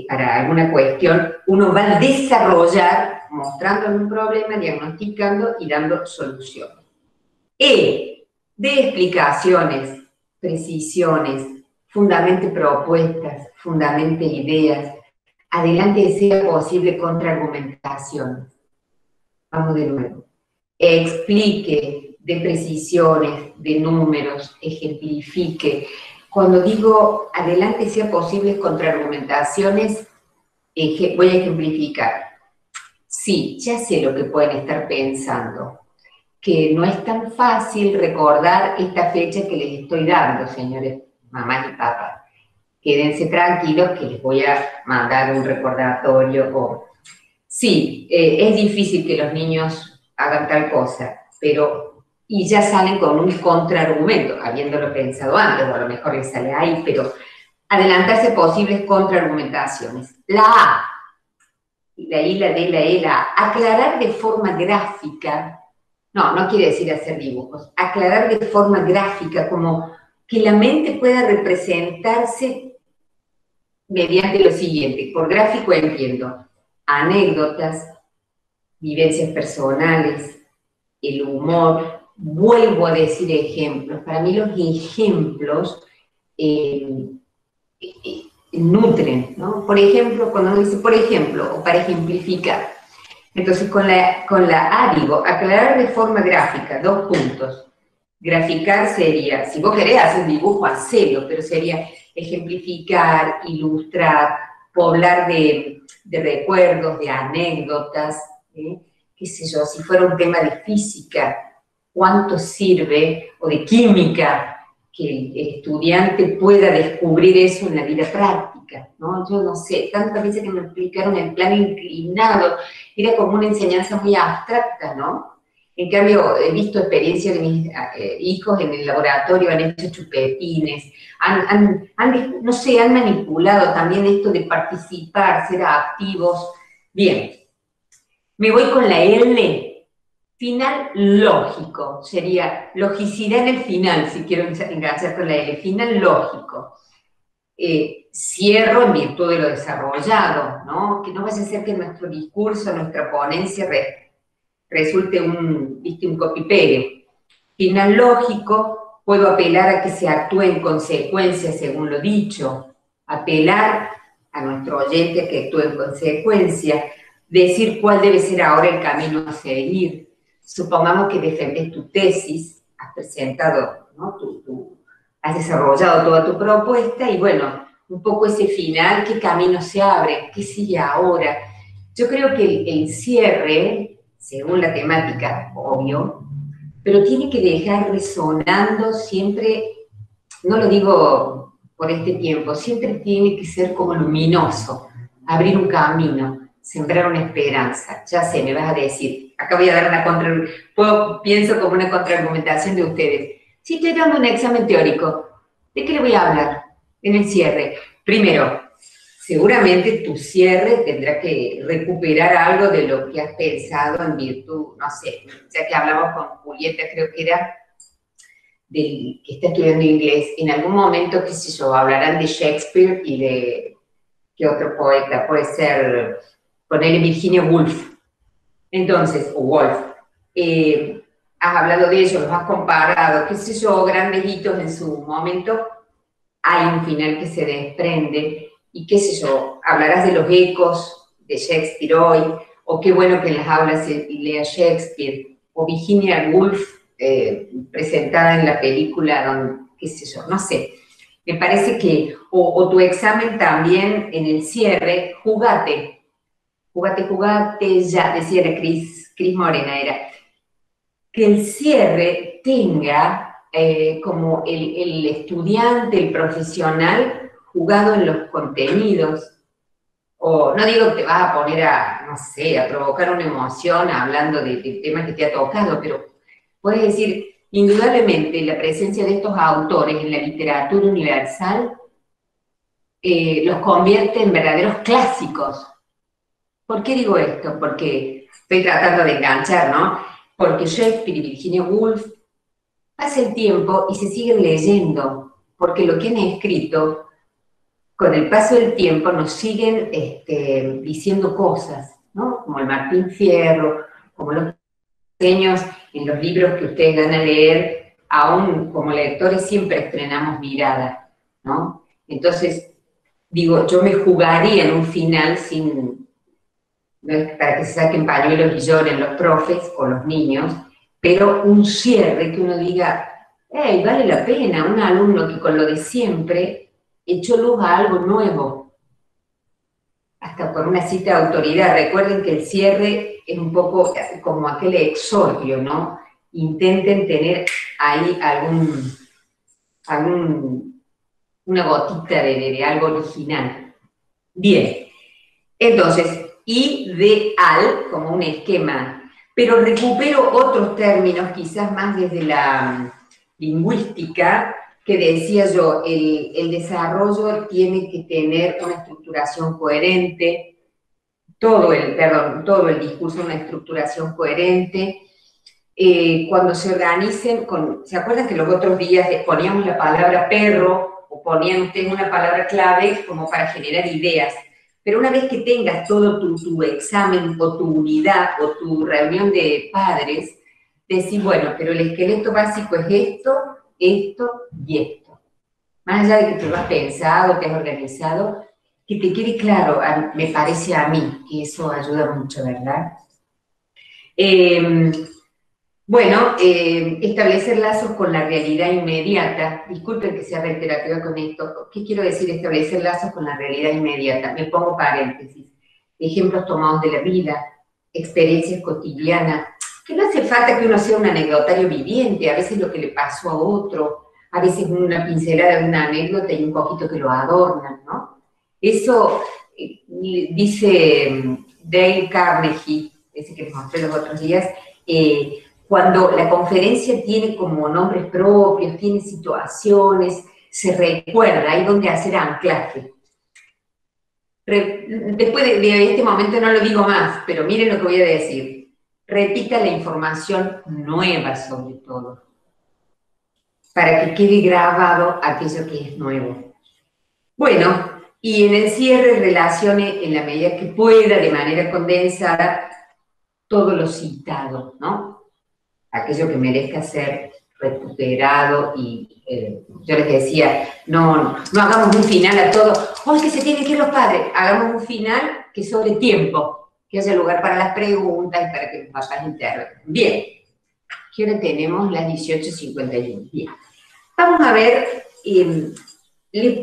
para alguna cuestión, uno va a desarrollar, mostrando un problema, diagnosticando y dando soluciones. De explicaciones, precisiones, fundamente propuestas, fundamente ideas, adelante sea posible contraargumentación. Vamos de nuevo. Explique, de precisiones, de números, ejemplifique. Cuando digo adelante sea posible contraargumentaciones, voy a ejemplificar. Sí, ya sé lo que pueden estar pensando, que no es tan fácil recordar esta fecha que les estoy dando, señores, mamás y papás. Quédense tranquilos que les voy a mandar un recordatorio. Sí, es difícil que los niños hagan tal cosa, pero, y ya salen con un contraargumento, habiéndolo pensado antes, o a lo mejor les sale ahí, pero adelantarse posibles contraargumentaciones. La A, la I, la D, la E, la A, aclarar de forma gráfica, no quiere decir hacer dibujos, aclarar de forma gráfica, como que la mente pueda representarse mediante lo siguiente. Por gráfico entiendo anécdotas, vivencias personales, el humor. Vuelvo a decir ejemplos. Para mí los ejemplos nutren, ¿no? Por ejemplo, cuando uno dice por ejemplo, o para ejemplificar. Entonces, con la A digo, aclarar de forma gráfica, 2 puntos. Graficar sería, si vos querés hacer un dibujo, hacelo, pero sería ejemplificar, ilustrar, poblar de recuerdos, de anécdotas, qué sé yo, si fuera un tema de física, cuánto sirve, o de química, que el estudiante pueda descubrir eso en la vida práctica, ¿no? Yo no sé, tantas veces que me explicaron en plan inclinado, era como una enseñanza muy abstracta, ¿no? En cambio, he visto experiencias de mis hijos en el laboratorio, han hecho chupetines, no sé, han manipulado también esto de participar, ser activos. Bien, me voy con la L. Final lógico, sería logicidad en el final, si quiero enganchar con la L. Final lógico. Cierro en virtud de lo desarrollado, ¿no? Que no vaya a ser que nuestro discurso, nuestra ponencia resulte un copy-pegue. Final lógico, puedo apelar a que se actúe en consecuencia según lo dicho, apelar a nuestro oyente a que actúe en consecuencia, decir cuál debe ser ahora el camino a seguir. Supongamos que defendes tu tesis, has presentado, ¿no? Has desarrollado toda tu propuesta y bueno, un poco ese final, qué camino se abre, qué sigue ahora. Yo creo que el cierre, según la temática, obvio, pero tiene que dejar resonando siempre, no lo digo por este tiempo, siempre tiene que ser como luminoso, abrir un camino, sembrar una esperanza. Ya sé, me vas a decir, acá voy a dar pienso como una contraargumentación de ustedes. Si estoy dando un examen teórico, ¿de qué le voy a hablar en el cierre? Primero, seguramente tu cierre tendrá que recuperar algo de lo que has pensado en virtud, no sé, ya que hablamos con Julieta, creo que era, que está estudiando inglés, en algún momento, qué sé yo, hablarán de Shakespeare y de, ¿qué otro poeta? Puede ser, ponerle Virginia Woolf. Entonces, o Woolf. Has hablado de ellos, los has comparado, qué sé yo, grandes hitos en su momento, hay un final que se desprende, y qué sé yo, hablarás de los ecos de Shakespeare hoy, o qué bueno que en las aulas se lea Shakespeare, o Virginia Woolf presentada en la película, qué sé yo, no sé. Me parece que, o tu examen también en el cierre, jugate, ya decía Cris Morena, era, que el cierre tenga como el estudiante, el profesional, jugado en los contenidos, o no digo que te vas a poner a, no sé, a provocar una emoción hablando del tema que te ha tocado, pero puedes decir, indudablemente, la presencia de estos autores en la literatura universal los convierte en verdaderos clásicos. ¿Por qué digo esto? Porque estoy tratando de enganchar, ¿no? Porque Shakespeare y Virginia Woolf pasa el tiempo y se siguen leyendo, porque lo que han escrito, con el paso del tiempo, nos siguen diciendo cosas, ¿no? Como el Martín Fierro, como los diseños en los libros que ustedes van a leer, aún como lectores siempre estrenamos mirada, ¿no? Entonces, digo, yo me jugaría en un final sin, no es para que se saquen pañuelos y lloren los profes o los niños, pero un cierre que uno diga, hey, vale la pena, un alumno que con lo de siempre echó luz a algo nuevo, hasta por una cita de autoridad. Recuerden que el cierre es un poco como aquel exordio, ¿no? Intenten tener ahí una gotita de algo original. Bien, entonces, ideal como un esquema, pero recupero otros términos, quizás más desde la lingüística, que decía yo, el desarrollo tiene que tener una estructuración coherente, todo el discurso una estructuración coherente. Cuando se organicen, ¿se acuerdan que los otros días poníamos la palabra perro o ponían ustedes una palabra clave como para generar ideas? Pero una vez que tengas todo tu examen o tu unidad o tu reunión de padres, decís, bueno, pero el esqueleto básico es esto, esto y esto. Más allá de que te lo has pensado, te has organizado, que te quede claro, me parece a mí, que eso ayuda mucho, ¿verdad? Bueno, establecer lazos con la realidad inmediata. Disculpen que sea reiterativa con esto. ¿Qué quiero decir establecer lazos con la realidad inmediata? Me pongo paréntesis. Ejemplos tomados de la vida, experiencias cotidianas, que no hace falta que uno sea un anecdotario viviente, a veces lo que le pasó a otro, a veces una pincelada de una anécdota y un poquito que lo adornan, ¿no? Eso dice Dale Carnegie, ese que les mostré los otros días, cuando la conferencia tiene como nombres propios, tiene situaciones, se recuerda, hay donde hacer anclaje. Después de este momento no lo digo más, pero miren lo que voy a decir. Repita la información nueva sobre todo, para que quede grabado aquello que es nuevo. Bueno, y en el cierre relacione en la medida que pueda, de manera condensada, todo lo citado, ¿no? Aquello que merezca ser recuperado y yo les decía, no hagamos un final a todo, es que se tienen que ir los padres, hagamos un final que sobre tiempo, que haya lugar para las preguntas y para que los papás intervengan. Bien, ¿qué hora tenemos? Las 18:51. Bien,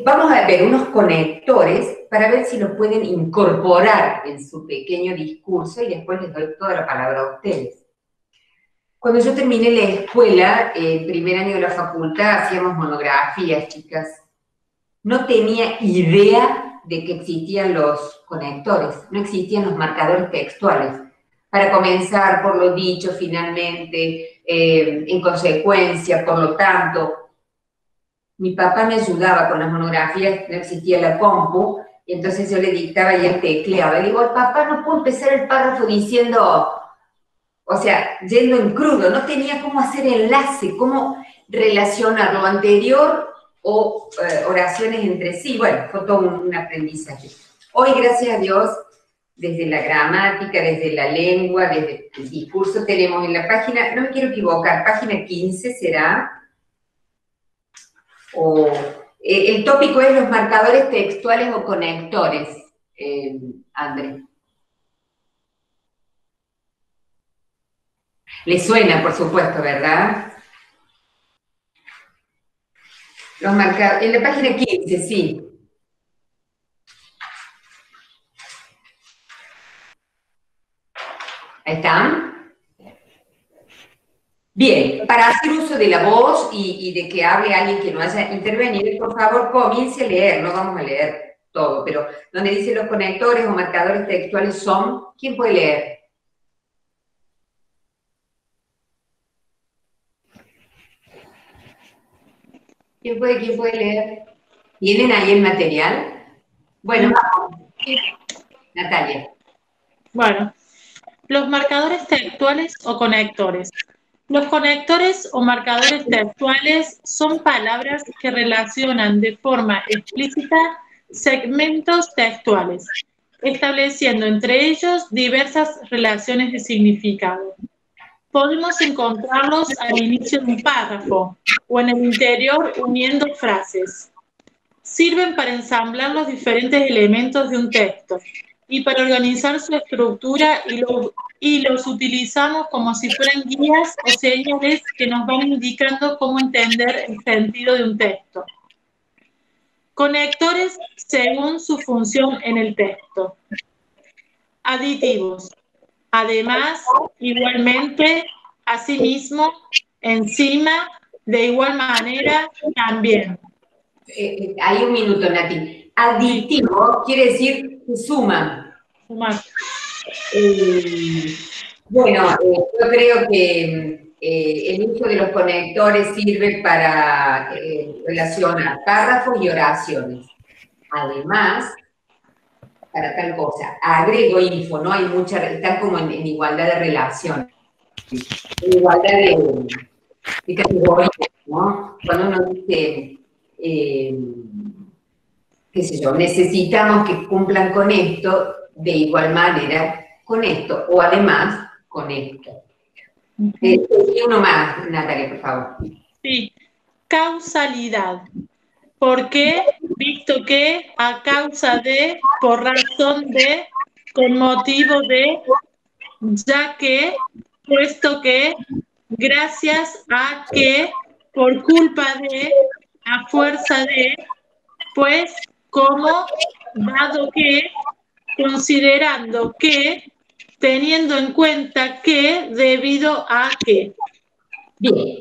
vamos a ver unos conectores para ver si los pueden incorporar en su pequeño discurso y después les doy toda la palabra a ustedes. Cuando yo terminé la escuela, el primer año de la facultad, hacíamos monografías, chicas. No tenía idea de que existían los conectores, no existían los marcadores textuales. Para comenzar, por lo dicho, finalmente, en consecuencia, por lo tanto. Mi papá me ayudaba con las monografías, no existía la compu, y entonces yo le dictaba y él tecleaba. Le digo, papá, no puedo empezar el párrafo diciendo, o sea, yendo en crudo, no tenía cómo hacer enlace, cómo relacionar lo anterior o oraciones entre sí. Bueno, fue todo un aprendizaje. Hoy, gracias a Dios, desde la gramática, desde la lengua, desde el discurso, tenemos en la página, no me quiero equivocar, página 15 será, el tópico es los marcadores textuales o conectores, André. Le suena, por supuesto, ¿verdad? Los marcadores, en la página 15, sí. ¿Ahí están? Bien, para hacer uso de la voz y de que hable alguien que no haya intervenido, por favor, comience a leer, no vamos a leer todo, pero donde dice los conectores o marcadores textuales son, ¿quién puede leer? ¿Quién puede leer? ¿Tienen ahí el material? Bueno, vamos. Natalia. Bueno, los marcadores textuales o conectores. Los conectores o marcadores textuales son palabras que relacionan de forma explícita segmentos textuales, estableciendo entre ellos diversas relaciones de significado. Podemos encontrarlos al inicio de un párrafo o en el interior uniendo frases. Sirven para ensamblar los diferentes elementos de un texto y para organizar su estructura y los utilizamos como si fueran guías o señales que nos van indicando cómo entender el sentido de un texto. Conectores según su función en el texto. Aditivos. Además, igualmente, asimismo, encima, de igual manera, también. Hay un minuto, Nati. Aditivo quiere decir que suman. Sumar. Bueno, yo creo que el uso de los conectores sirve para relacionar párrafos y oraciones. Además, para tal cosa, agrego info, ¿no? Hay mucha, están como en igualdad de relación, en igualdad de categorías, ¿no? Cuando uno dice, qué sé yo, necesitamos que cumplan con esto, de igual manera, con esto, o además, con esto. Y uno más, Natalia, por favor. Sí, causalidad. ¿Por qué? Visto que, a causa de, por razón de, con motivo de, ya que, puesto que, gracias a que, por culpa de, a fuerza de, pues, como, dado que, considerando que, teniendo en cuenta que, debido a que. Bien,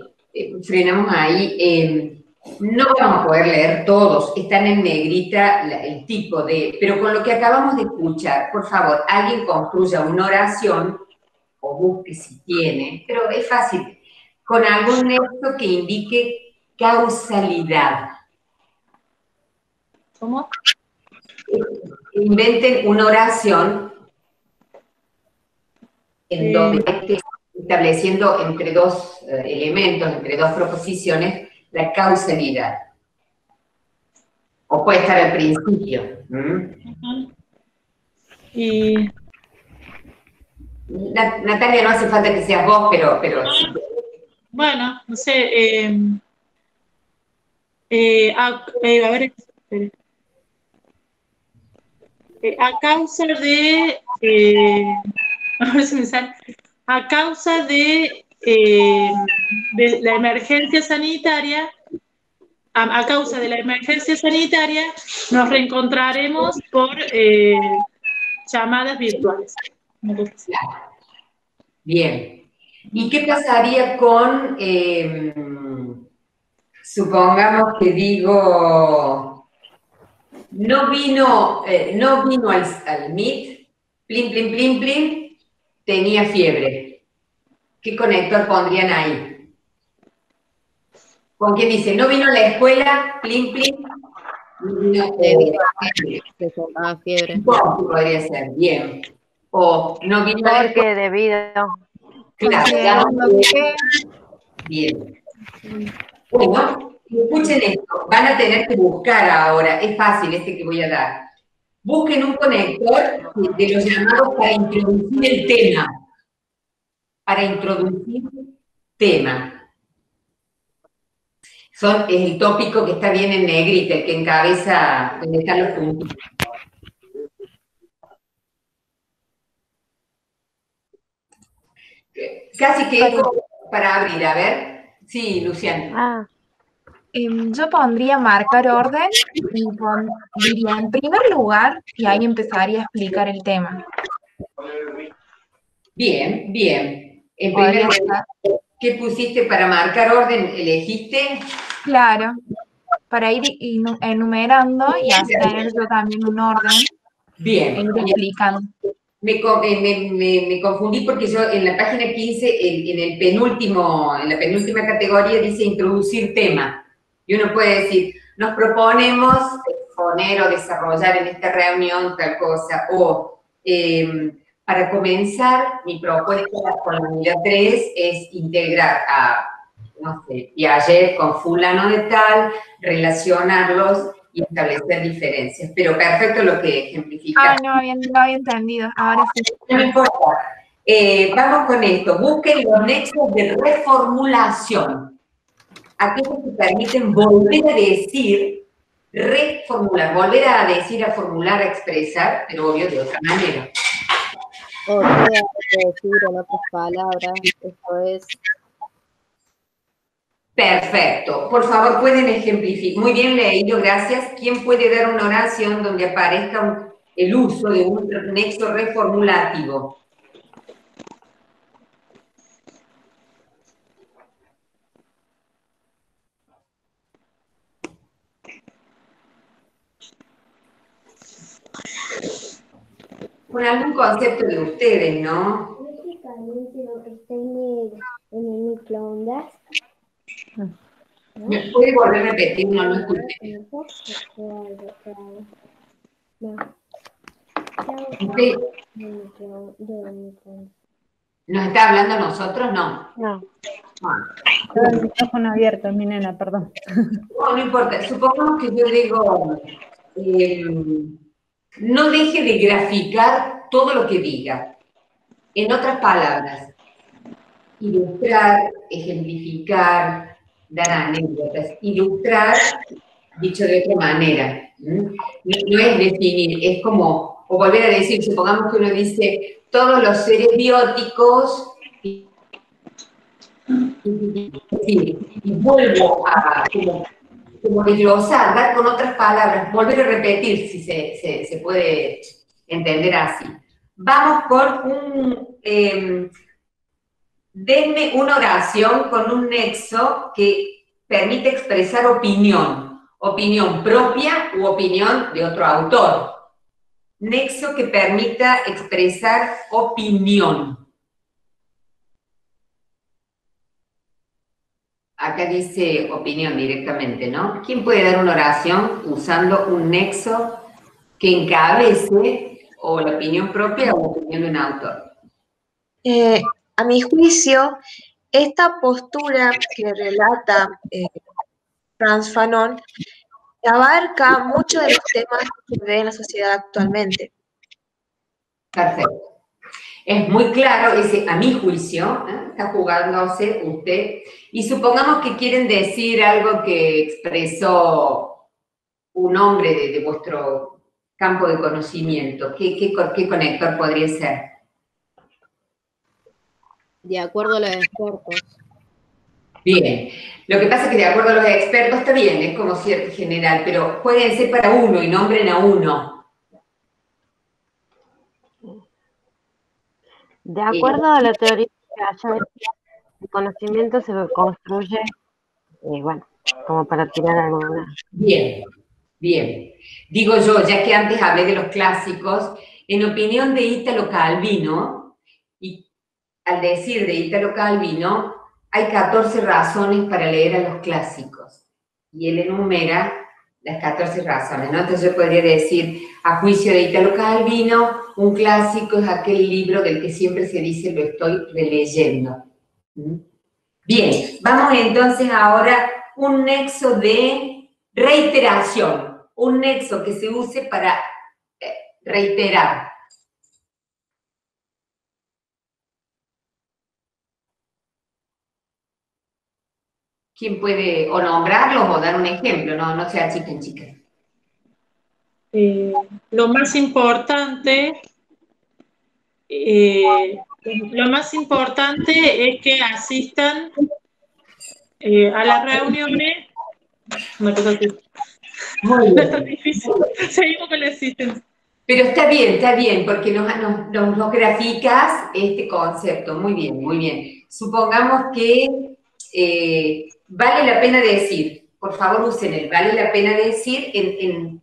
frenamos ahí. No vamos a poder leer todos, están en negrita el tipo de... Pero con lo que acabamos de escuchar, por favor, alguien construya una oración, o busque si tiene, pero es fácil, con algún nexo que indique causalidad. ¿Cómo? Inventen una oración en donde esté estableciendo entre dos elementos, entre dos proposiciones, la causalidad. O puede estar al principio. Y... Natalia, no hace falta que seas vos, pero sí. Bueno, no sé. A ver, espere. A causa de... a ver si me sale. A causa de la emergencia sanitaria, a causa de la emergencia sanitaria, nos reencontraremos por llamadas virtuales. Bien. ¿Y qué pasaría con, supongamos que digo, no vino al MIT, plin, plin, plin, plin, tenía fiebre? ¿Qué conector pondrían ahí? ¿Con quién dice? No vino a la escuela, plin, plin, no fiebre. Podría ser, bien. O no vino a la escuela. Porque debido. Claro, bien. Bueno, escuchen esto, van a tener que buscar ahora, es fácil este que voy a dar. Busquen un conector de los llamados para introducir el tema. Para introducir tema. Es el tópico que está bien en negrita, el que encabeza donde están los puntos. Casi que es para abrir, a ver. Sí, Luciana. Yo pondría marcar orden y diría en primer lugar y ahí empezaría a explicar el tema. Bien, bien. En primer lugar, ¿qué pusiste para marcar orden? ¿Elegiste? Claro, para ir enumerando y así tener yo también un orden. Bien. E ir explicando. Me confundí porque yo en la página 15, en la penúltima categoría dice introducir tema. Y uno puede decir, nos proponemos exponer o desarrollar en esta reunión tal cosa, o Para comenzar, mi propuesta con la unidad 3 es integrar a, no sé, Piaget con fulano de tal, relacionarlos y establecer diferencias. Pero perfecto lo que ejemplificaste. No había entendido, ahora sí. No importa. Vamos con esto. Busquen los nexos de reformulación. Aquellos que permiten volver a decir, reformular, volver a decir, a formular, a expresar, pero obvio de otra manera. O sea, decir en otras palabras, esto es... Perfecto. Por favor, pueden ejemplificar. Muy bien leído, gracias. ¿Quién puede dar una oración donde aparezca el uso de un nexo reformulativo? Con algún concepto de ustedes, ¿no? Básicamente lo que está en el microondas. ¿Me puede volver a repetir? No lo escuché. ¿Usted nos está hablando a nosotros? No. No. Estaba el micrófono abierto, mi nena, perdón. No importa. Supongamos que yo digo, no deje de graficar todo lo que diga. En otras palabras, ilustrar, ejemplificar, dar anécdotas. Ilustrar, dicho de otra manera. No es definir, es como, o volver a decir, supongamos que uno dice, todos los seres bióticos, y vuelvo a como desglosar, dar con otras palabras, volver a repetir, si se puede entender así. Vamos con denme una oración con un nexo que permite expresar opinión propia u opinión de otro autor. Nexo que permita expresar opinión. Acá dice opinión directamente, ¿no? ¿Quién puede dar una oración usando un nexo que encabece o la opinión propia o la opinión de un autor? A mi juicio, esta postura que relata Frantz Fanon abarca muchos de los temas que se ven en la sociedad actualmente. Perfecto. Es muy claro, ese a mi juicio, está jugándose usted, y supongamos que quieren decir algo que expresó un hombre de vuestro campo de conocimiento. ¿Qué conector podría ser? De acuerdo a los expertos. Bien. Lo que pasa es que de acuerdo a los expertos está bien, es como cierto general, pero jueguense para uno y nombren a uno. De acuerdo a la teoría que haya, el conocimiento se construye, bueno, como para tirar alguna. Bien, bien. Digo yo, ya que antes hablé de los clásicos, en opinión de Italo Calvino, y al decir de Italo Calvino, hay 14 razones para leer a los clásicos. Y él enumera las 14 razones, ¿no? Entonces yo podría decir, a juicio de Italo Calvino, un clásico es aquel libro del que siempre se dice lo estoy releyendo. Bien, vamos entonces ahora un nexo de reiteración, un nexo que se use para reiterar. ¿Quién puede o nombrarlos o dar un ejemplo? No se achiquen, chicas. Lo más importante es que asistan a las reuniones. Una cosa así. Muy bien. No es tan difícil. Seguimos con la asistencia. Pero está bien, porque nos graficas este concepto. Muy bien, muy bien. Supongamos que vale la pena decir, por favor usen el vale la pena decir en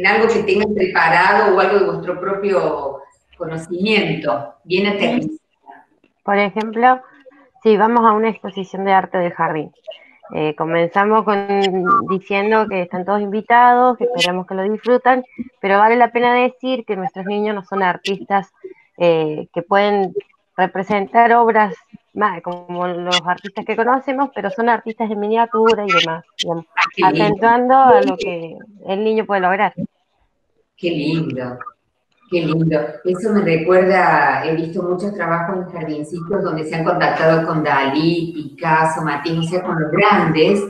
algo que tengan preparado o algo de vuestro propio conocimiento, bien aterrizado. Por ejemplo, si vamos a una exposición de arte del jardín, comenzamos diciendo que están todos invitados, que esperamos que lo disfrutan, pero vale la pena decir que nuestros niños no son artistas que pueden representar obras como los artistas que conocemos, pero son artistas en miniatura y demás, digamos, Qué lindo, acentuando a lo que el niño puede lograr. qué lindo. Qué lindo. Eso me recuerda, he visto muchos trabajos en jardincitos donde se han contactado con Dalí, Picasso, Matisse, o sea, con los grandes,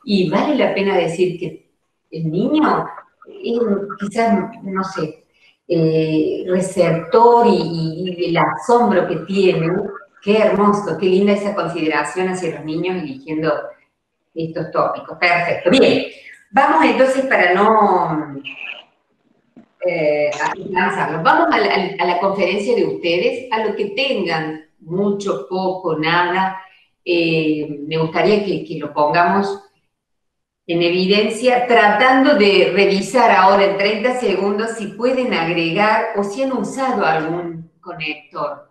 y vale la pena decir que el niño es quizás, no sé, receptor y el asombro que tiene. Qué hermoso, qué linda esa consideración hacia los niños eligiendo estos tópicos. Perfecto. Bien, vamos entonces para no lanzarlos. Vamos a la conferencia de ustedes, a lo que tengan, mucho, poco, nada. Me gustaría que lo pongamos en evidencia, tratando de revisar ahora en 30 segundos si pueden agregar o si han usado algún conector,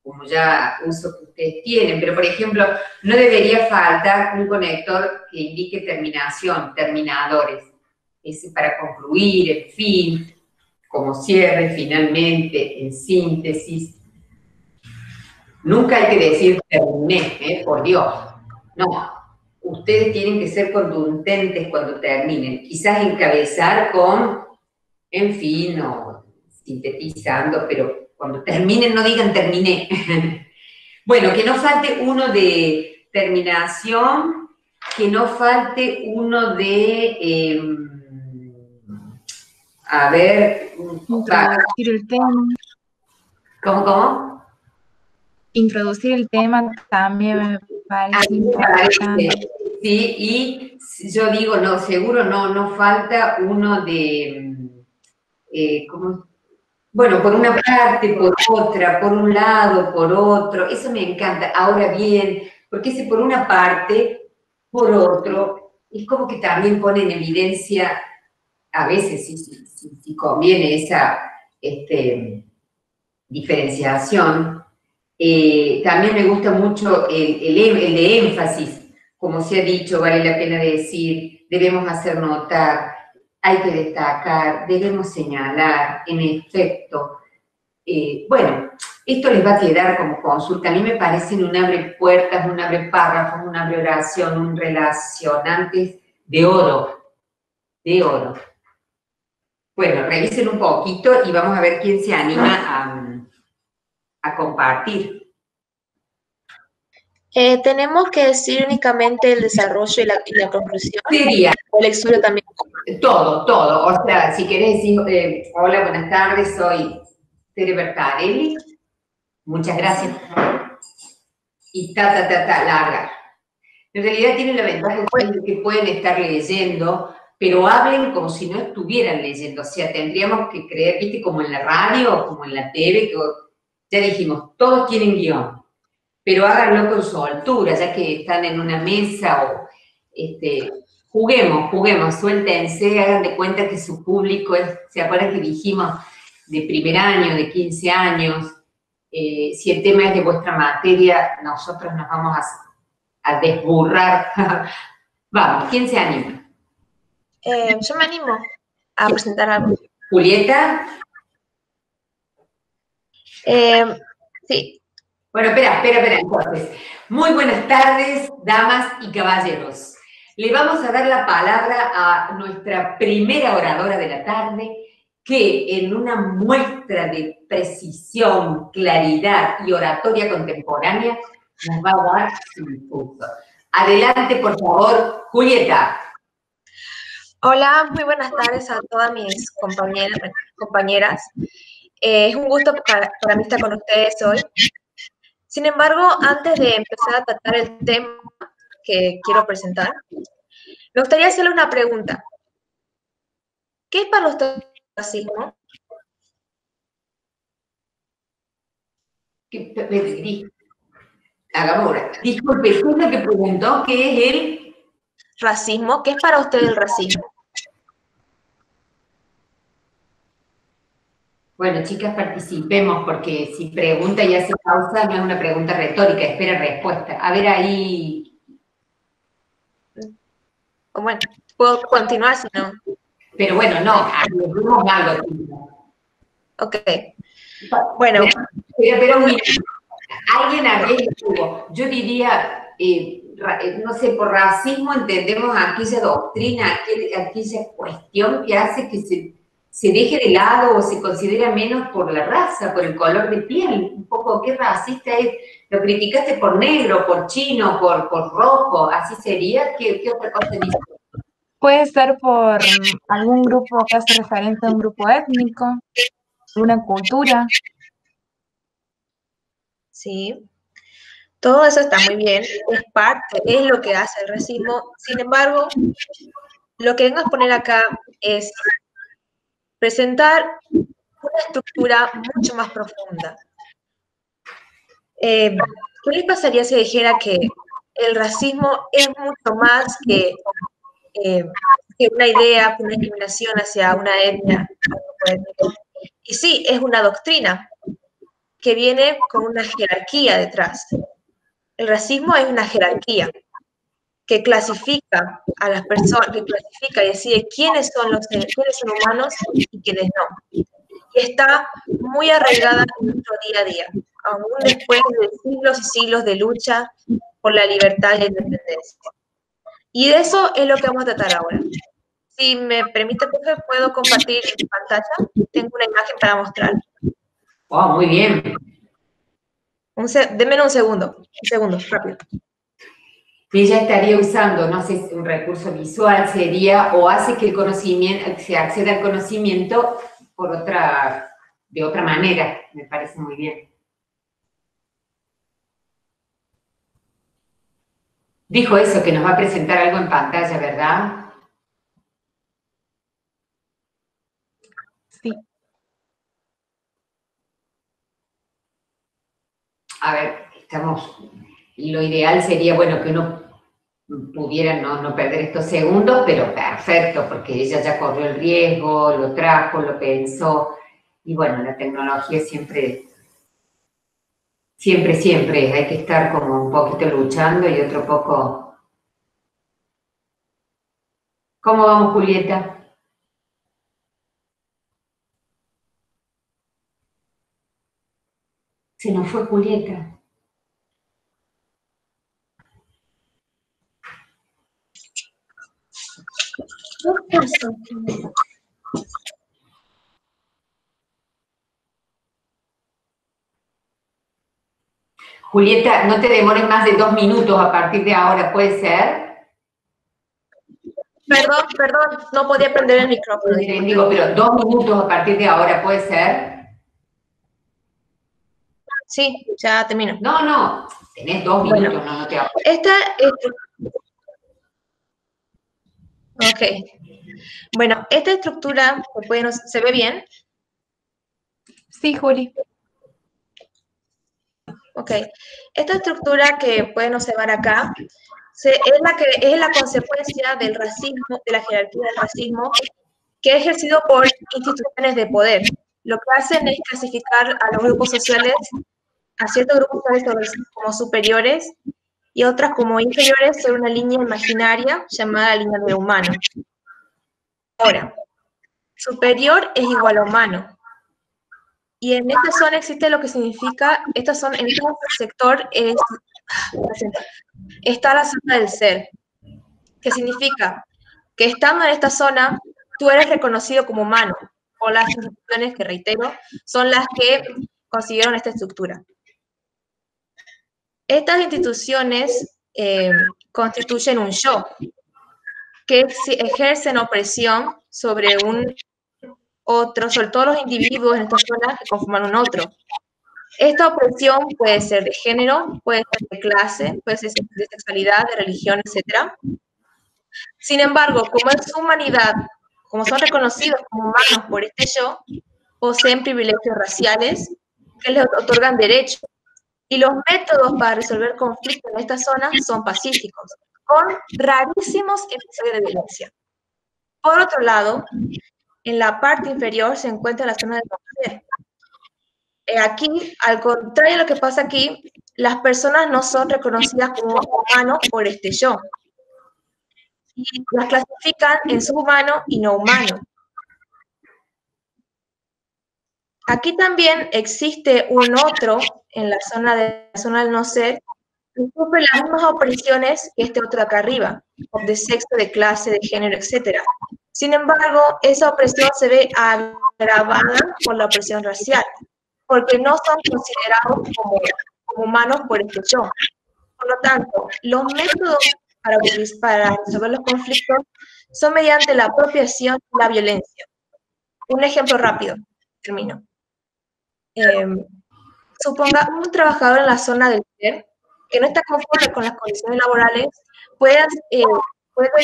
como ya uso que ustedes tienen, pero por ejemplo, no debería faltar un conector que indique terminación, terminadores. Ese para concluir, en fin, como cierre, finalmente, en síntesis. Nunca hay que decir terminé, por Dios. No, ustedes tienen que ser contundentes cuando terminen. Quizás encabezar con, en fin, o sintetizando, pero cuando terminen no digan terminé. Bueno, que no falte uno de terminación, que no falte uno de... a ver... Introducir el tema. ¿Cómo? Introducir el tema también me parece importante. Sí, y yo digo, no, seguro no falta uno de... ¿cómo? Bueno, por una parte, por otra, por un lado, por otro, eso me encanta. Ahora bien, porque ese por una parte, por otro, es como que también pone en evidencia, a veces si conviene esa diferenciación. También me gusta mucho el de énfasis, como se ha dicho, vale la pena decir, debemos hacer notar, hay que destacar, debemos señalar, en efecto. Bueno, esto les va a quedar como consulta. A mí me parecen un abre puertas, un abre párrafos, un abre oración, un relacionantes de oro, de oro. Bueno, revisen un poquito y vamos a ver quién se anima a compartir. Tenemos que decir únicamente el desarrollo y la conclusión. Sería. O el exurio también. Todo. O sea, si querés decir, hola, buenas tardes, soy Tere Bertarelli. Muchas gracias. Y larga. En realidad tienen la ventaja de que pueden estar leyendo, pero hablen como si no estuvieran leyendo. O sea, tendríamos que creer, viste, como en la radio o como en la TV, que ya dijimos, todos tienen guión, pero háganlo con su altura, ya que están en una mesa o juguemos, suéltense, hagan de cuenta que su público es, ¿se acuerdan que dijimos de primer año, de 15 años? Si el tema es de vuestra materia, nosotros nos vamos a desburrar. Vamos, ¿quién se anima? Yo me animo a presentar algo. ¿Julieta? Sí. Bueno, espera, entonces. Muy buenas tardes, damas y caballeros. Le vamos a dar la palabra a nuestra primera oradora de la tarde, que en una muestra de precisión, claridad y oratoria contemporánea nos va a dar su discurso. Adelante, por favor, Julieta. Hola, muy buenas tardes a todas mis compañeras. Es un gusto para mí estar con ustedes hoy. Sin embargo, antes de empezar a tratar el tema que quiero presentar, me gustaría hacerle una pregunta. ¿Qué es para usted el racismo? Disculpe, ¿qué es lo que preguntó? ¿Qué es el racismo? ¿Qué es para usted el racismo? Bueno, chicas, participemos, porque si pregunta y hace pausa, no es una pregunta retórica, espera respuesta. A ver ahí. Bueno, puedo continuar si no. Pero bueno, no, agreguemos algo. Ok. Bueno. Pero mira, alguien habría dicho, yo diría, no sé, por racismo entendemos aquella doctrina, aquella cuestión que hace que se deje de lado o se considera menos por la raza, por el color de piel. Un poco, ¿qué racista es? Lo criticaste por negro, por chino, por rojo, ¿así sería? ¿Qué otra cosa dice? Puede ser por algún grupo que hace referencia a un grupo étnico, una cultura. Sí, todo eso está muy bien, es parte, es lo que hace el racismo. Sin embargo, lo que vengo a poner acá es presentar una estructura mucho más profunda. ¿Qué les pasaría si dijera que el racismo es mucho más que una idea, una discriminación hacia una etnia? Y sí, es una doctrina que viene con una jerarquía detrás. El racismo es una jerarquía que clasifica a las personas, que clasifica y decide quiénes son humanos y quiénes no. Y está muy arraigada en nuestro día a día, aún después de siglos y siglos de lucha por la libertad y la independencia. Y de eso es lo que vamos a tratar ahora. Si me permite, profe, ¿puedo compartir mi pantalla? Tengo una imagen para mostrar. Oh, muy bien. Denme un segundo, rápido. Que ella estaría usando, no sé, un recurso visual sería, o hace que el conocimiento, se acceda al conocimiento de otra manera, me parece muy bien. Dijo eso, que nos va a presentar algo en pantalla, ¿verdad? Sí. A ver, lo ideal sería, bueno, que uno pudiera no perder estos segundos, pero perfecto, porque ella ya corrió el riesgo, lo trajo, lo pensó, y bueno, la tecnología siempre hay que estar como un poquito luchando y otro poco. ¿Cómo vamos, Julieta? Se nos fue Julieta. Julieta, no te demores más de 2 minutos a partir de ahora, ¿puede ser? Perdón, no podía prender el micrófono. Digo, pero 2 minutos a partir de ahora, ¿puede ser? Sí, ya termino. No, tenés 2 minutos, bueno, no te hago. Ok. Bueno, esta estructura, ¿se ve bien? Sí, Juli. Ok. Esta estructura que pueden observar acá es la consecuencia del racismo, de la jerarquía del racismo, que es ejercido por instituciones de poder. Lo que hacen es clasificar a los grupos sociales, a ciertos grupos sociales como superiores y otras como inferiores sobre una línea imaginaria llamada línea de humano. Ahora, superior es igual a humano. Y en esta zona existe lo que significa, en este sector está la zona del ser, que significa que estando en esta zona, tú eres reconocido como humano, o las instituciones que, reitero, son las que consiguieron esta estructura. Estas instituciones constituyen un yo, que ejercen opresión sobre sobre todos los individuos en esta zona que conforman un otro. Esta opresión puede ser de género, puede ser de clase, puede ser de sexualidad, de religión, etc. Sin embargo, como es su humanidad, como son reconocidos como humanos por este yo, poseen privilegios raciales que les otorgan derechos. Y los métodos para resolver conflictos en esta zona son pacíficos, con rarísimos episodios de violencia. Por otro lado, en la parte inferior se encuentra la zona del poder. Aquí, al contrario de lo que pasa aquí, las personas no son reconocidas como humanos por este yo. Y las clasifican en subhumano y no humano. Aquí también existe un otro en la zona del no ser que sufre las mismas opresiones que este otro de acá arriba, de sexo, de clase, de género, etc. Sin embargo, esa opresión se ve agravada por la opresión racial, porque no son considerados como humanos por este yo. Por lo tanto, los métodos para resolver los conflictos son mediante la apropiación y la violencia. Un ejemplo rápido, termino. Suponga un trabajador en la zona del ser que no está conforme con las condiciones laborales, puede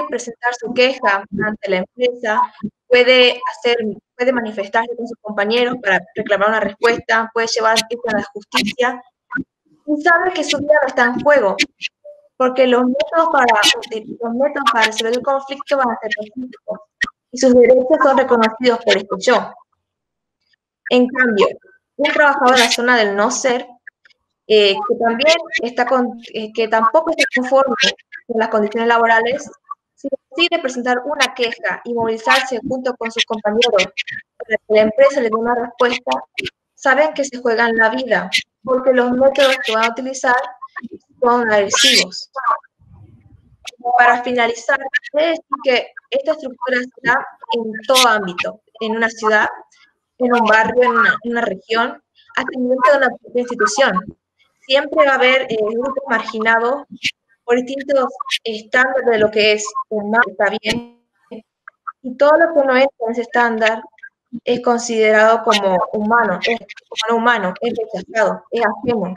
presentar su queja ante la empresa, puede manifestarse con sus compañeros para reclamar una respuesta, puede llevar esto a la justicia, y sabe que su vida no está en juego, porque los métodos para resolver el conflicto van a ser pacíficos, y sus derechos son reconocidos por este yo. En cambio, un trabajador en la zona del no ser, que tampoco está conforme con las condiciones laborales, si decide presentar una queja y movilizarse junto con sus compañeros para que la empresa le dé una respuesta, saben que se juegan la vida, porque los métodos que van a utilizar son agresivos. Para finalizar, quiero decir que esta estructura está en todo ámbito, en una ciudad, en un barrio, en una región, hasta el nivel de una propia institución. Siempre va a haber grupos marginados por distintos estándares de lo que es humano, está bien, y todo lo que no entra en ese estándar es considerado como humano, es rechazado, es ajeno.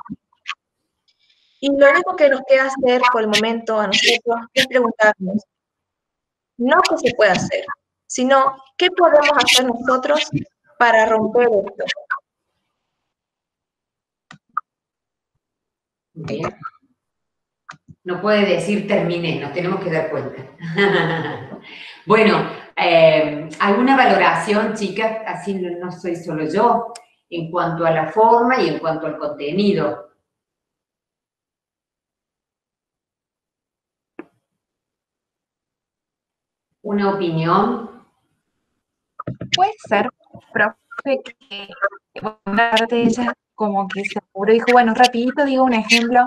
Y lo único que nos queda hacer por el momento a nosotros es preguntarnos, no qué se puede hacer, sino qué podemos hacer nosotros para romper esto. Bien. No puede decir terminé, nos tenemos que dar cuenta. Bueno, ¿alguna valoración, chicas? Así no soy solo yo, en cuanto a la forma y en cuanto al contenido. ¿Una opinión? Puede ser, profe, que una parte de ella como que se apuró y dijo, bueno, rapidito digo un ejemplo,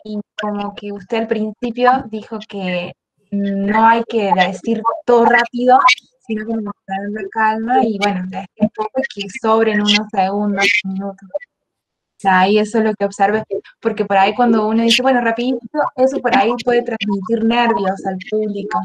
y como que usted al principio dijo que no hay que decir todo rápido, sino que mantener la calma y bueno, decir un poco que sobren unos segundos, minutos. O sea, ahí eso es lo que observé, porque por ahí cuando uno dice, bueno, rapidito, eso por ahí puede transmitir nervios al público.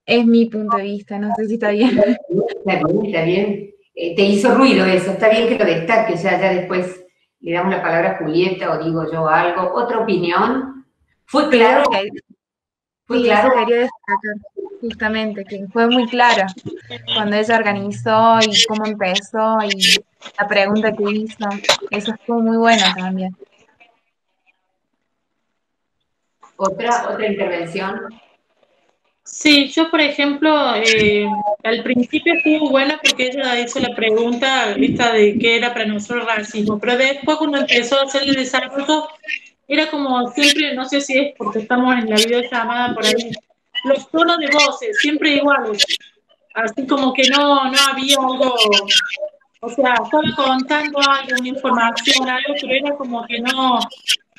Es mi punto de vista, no sé si está bien. Está bien, está bien. Te hizo ruido eso, está bien que lo destaques, ya después le damos la palabra a Julieta o digo yo algo. ¿Otra opinión? ¿Fue claro? ¿Fue claro? Eso quería destacar, justamente, que fue muy clara cuando ella organizó y cómo empezó y la pregunta que hizo. Eso estuvo muy bueno también. ¿Otra intervención? Sí, yo por ejemplo, al principio estuvo buena porque ella hizo la pregunta esta de qué era para nosotros racismo, pero después cuando empezó a hacer el desarrollo, era como siempre, no sé si es porque estamos en la videollamada por ahí, los tonos de voces, siempre iguales, así como que no había algo, o sea, estaba contando algo, una información, algo, pero era como que no,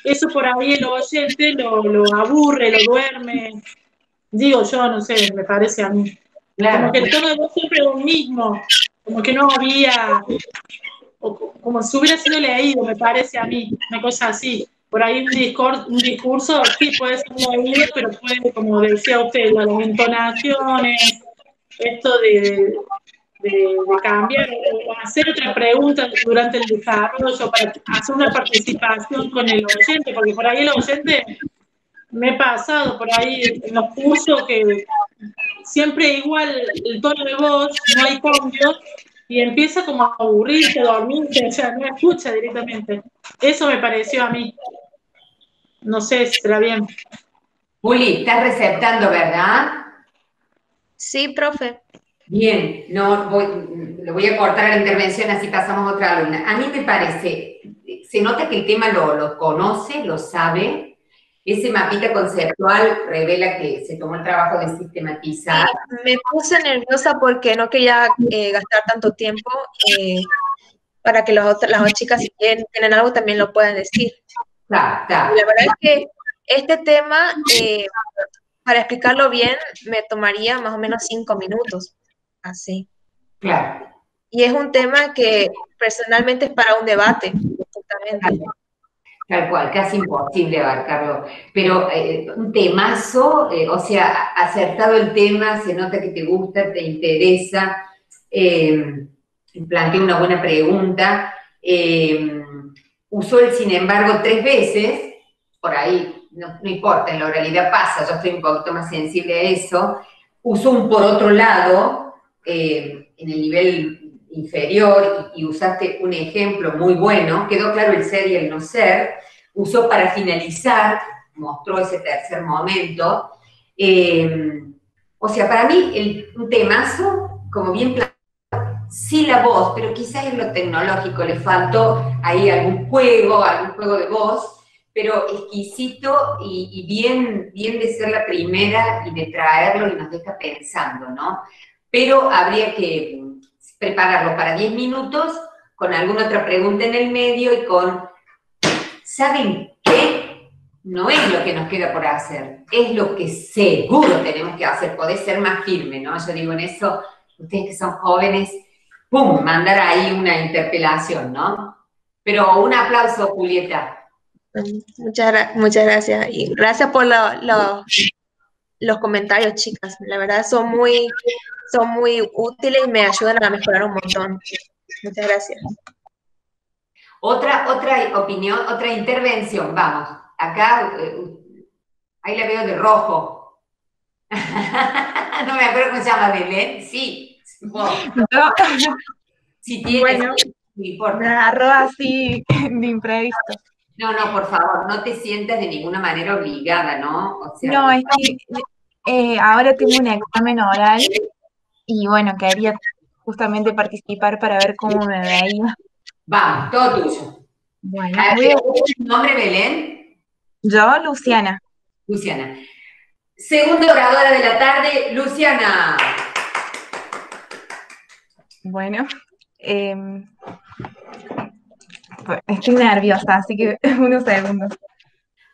eso por ahí el oyente lo aburre, lo duerme. Digo yo, no sé, me parece a mí. Claro. Como que el tono de voz siempre es lo mismo, como que no había, como si hubiera sido leído, me parece a mí, una cosa así. Por ahí un discurso sí puede ser leído, pero puede, como decía usted, las entonaciones, esto de cambiar o hacer otra pregunta durante el desarrollo para hacer una participación con el oyente, porque por ahí el oyente... Me he pasado por ahí en los cursos que siempre igual el tono de voz, no hay cambios, y empieza como a aburrirse, a dormirse, o sea, no escucha directamente. Eso me pareció a mí. No sé si será bien. Juli, estás receptando, ¿verdad? Sí, profe. Bien, lo voy a cortar la intervención, así pasamos a otra alumna. A mí me parece, se nota que el tema lo conoce, lo sabe. Ese mapita conceptual revela que se tomó el trabajo de sistematizar. Me puse nerviosa porque no quería gastar tanto tiempo para que las otras chicas, si tienen algo, también lo puedan decir. Claro. La verdad es que este tema, para explicarlo bien, me tomaría más o menos 5 minutos, así. Claro. Y es un tema que personalmente es para un debate, justamente. Tal cual, casi imposible abarcarlo. Pero un temazo, o sea, acertado el tema, se nota que te gusta, te interesa, planteé una buena pregunta. Usó el sin embargo 3 veces, por ahí, no importa, en la oralidad pasa, yo estoy un poquito más sensible a eso. Usó un por otro lado, en el nivel inferior, y usaste un ejemplo muy bueno, quedó claro el ser y el no ser. Usó para finalizar, mostró ese tercer momento. O sea, para mí un temazo, como bien planteado, sí la voz, pero quizás en lo tecnológico le faltó ahí algún juego de voz, pero exquisito y bien de ser la primera y de traerlo y nos deja pensando, ¿no? Pero habría que prepararlo para 10 minutos, con alguna otra pregunta en el medio y con, ¿saben qué? No es lo que nos queda por hacer, es lo que seguro tenemos que hacer, podés ser más firme, ¿no? Yo digo en eso, ustedes que son jóvenes, ¡pum!, mandar ahí una interpelación, ¿no? Pero un aplauso, Julieta. Muchas gracias. Y gracias por los comentarios, chicas. La verdad son muy útiles y me ayudan a mejorar un montón. Muchas gracias. Otra opinión, otra intervención, vamos. Acá, ahí la veo de rojo. No me acuerdo cómo se llama, Belén. Sí. No. Si tienes, bueno, no importa. me agarró así de imprevisto. No, por favor, no te sientas de ninguna manera obligada, ¿no? O sea, no, es que ahora tengo un examen oral y bueno, quería justamente participar para ver cómo me veía. Vamos, todo tuyo. Bueno, ¿Tu nombre, Belén? Yo, Luciana. Luciana. Segunda oradora de la tarde, Luciana. Bueno, estoy nerviosa, así que unos segundos.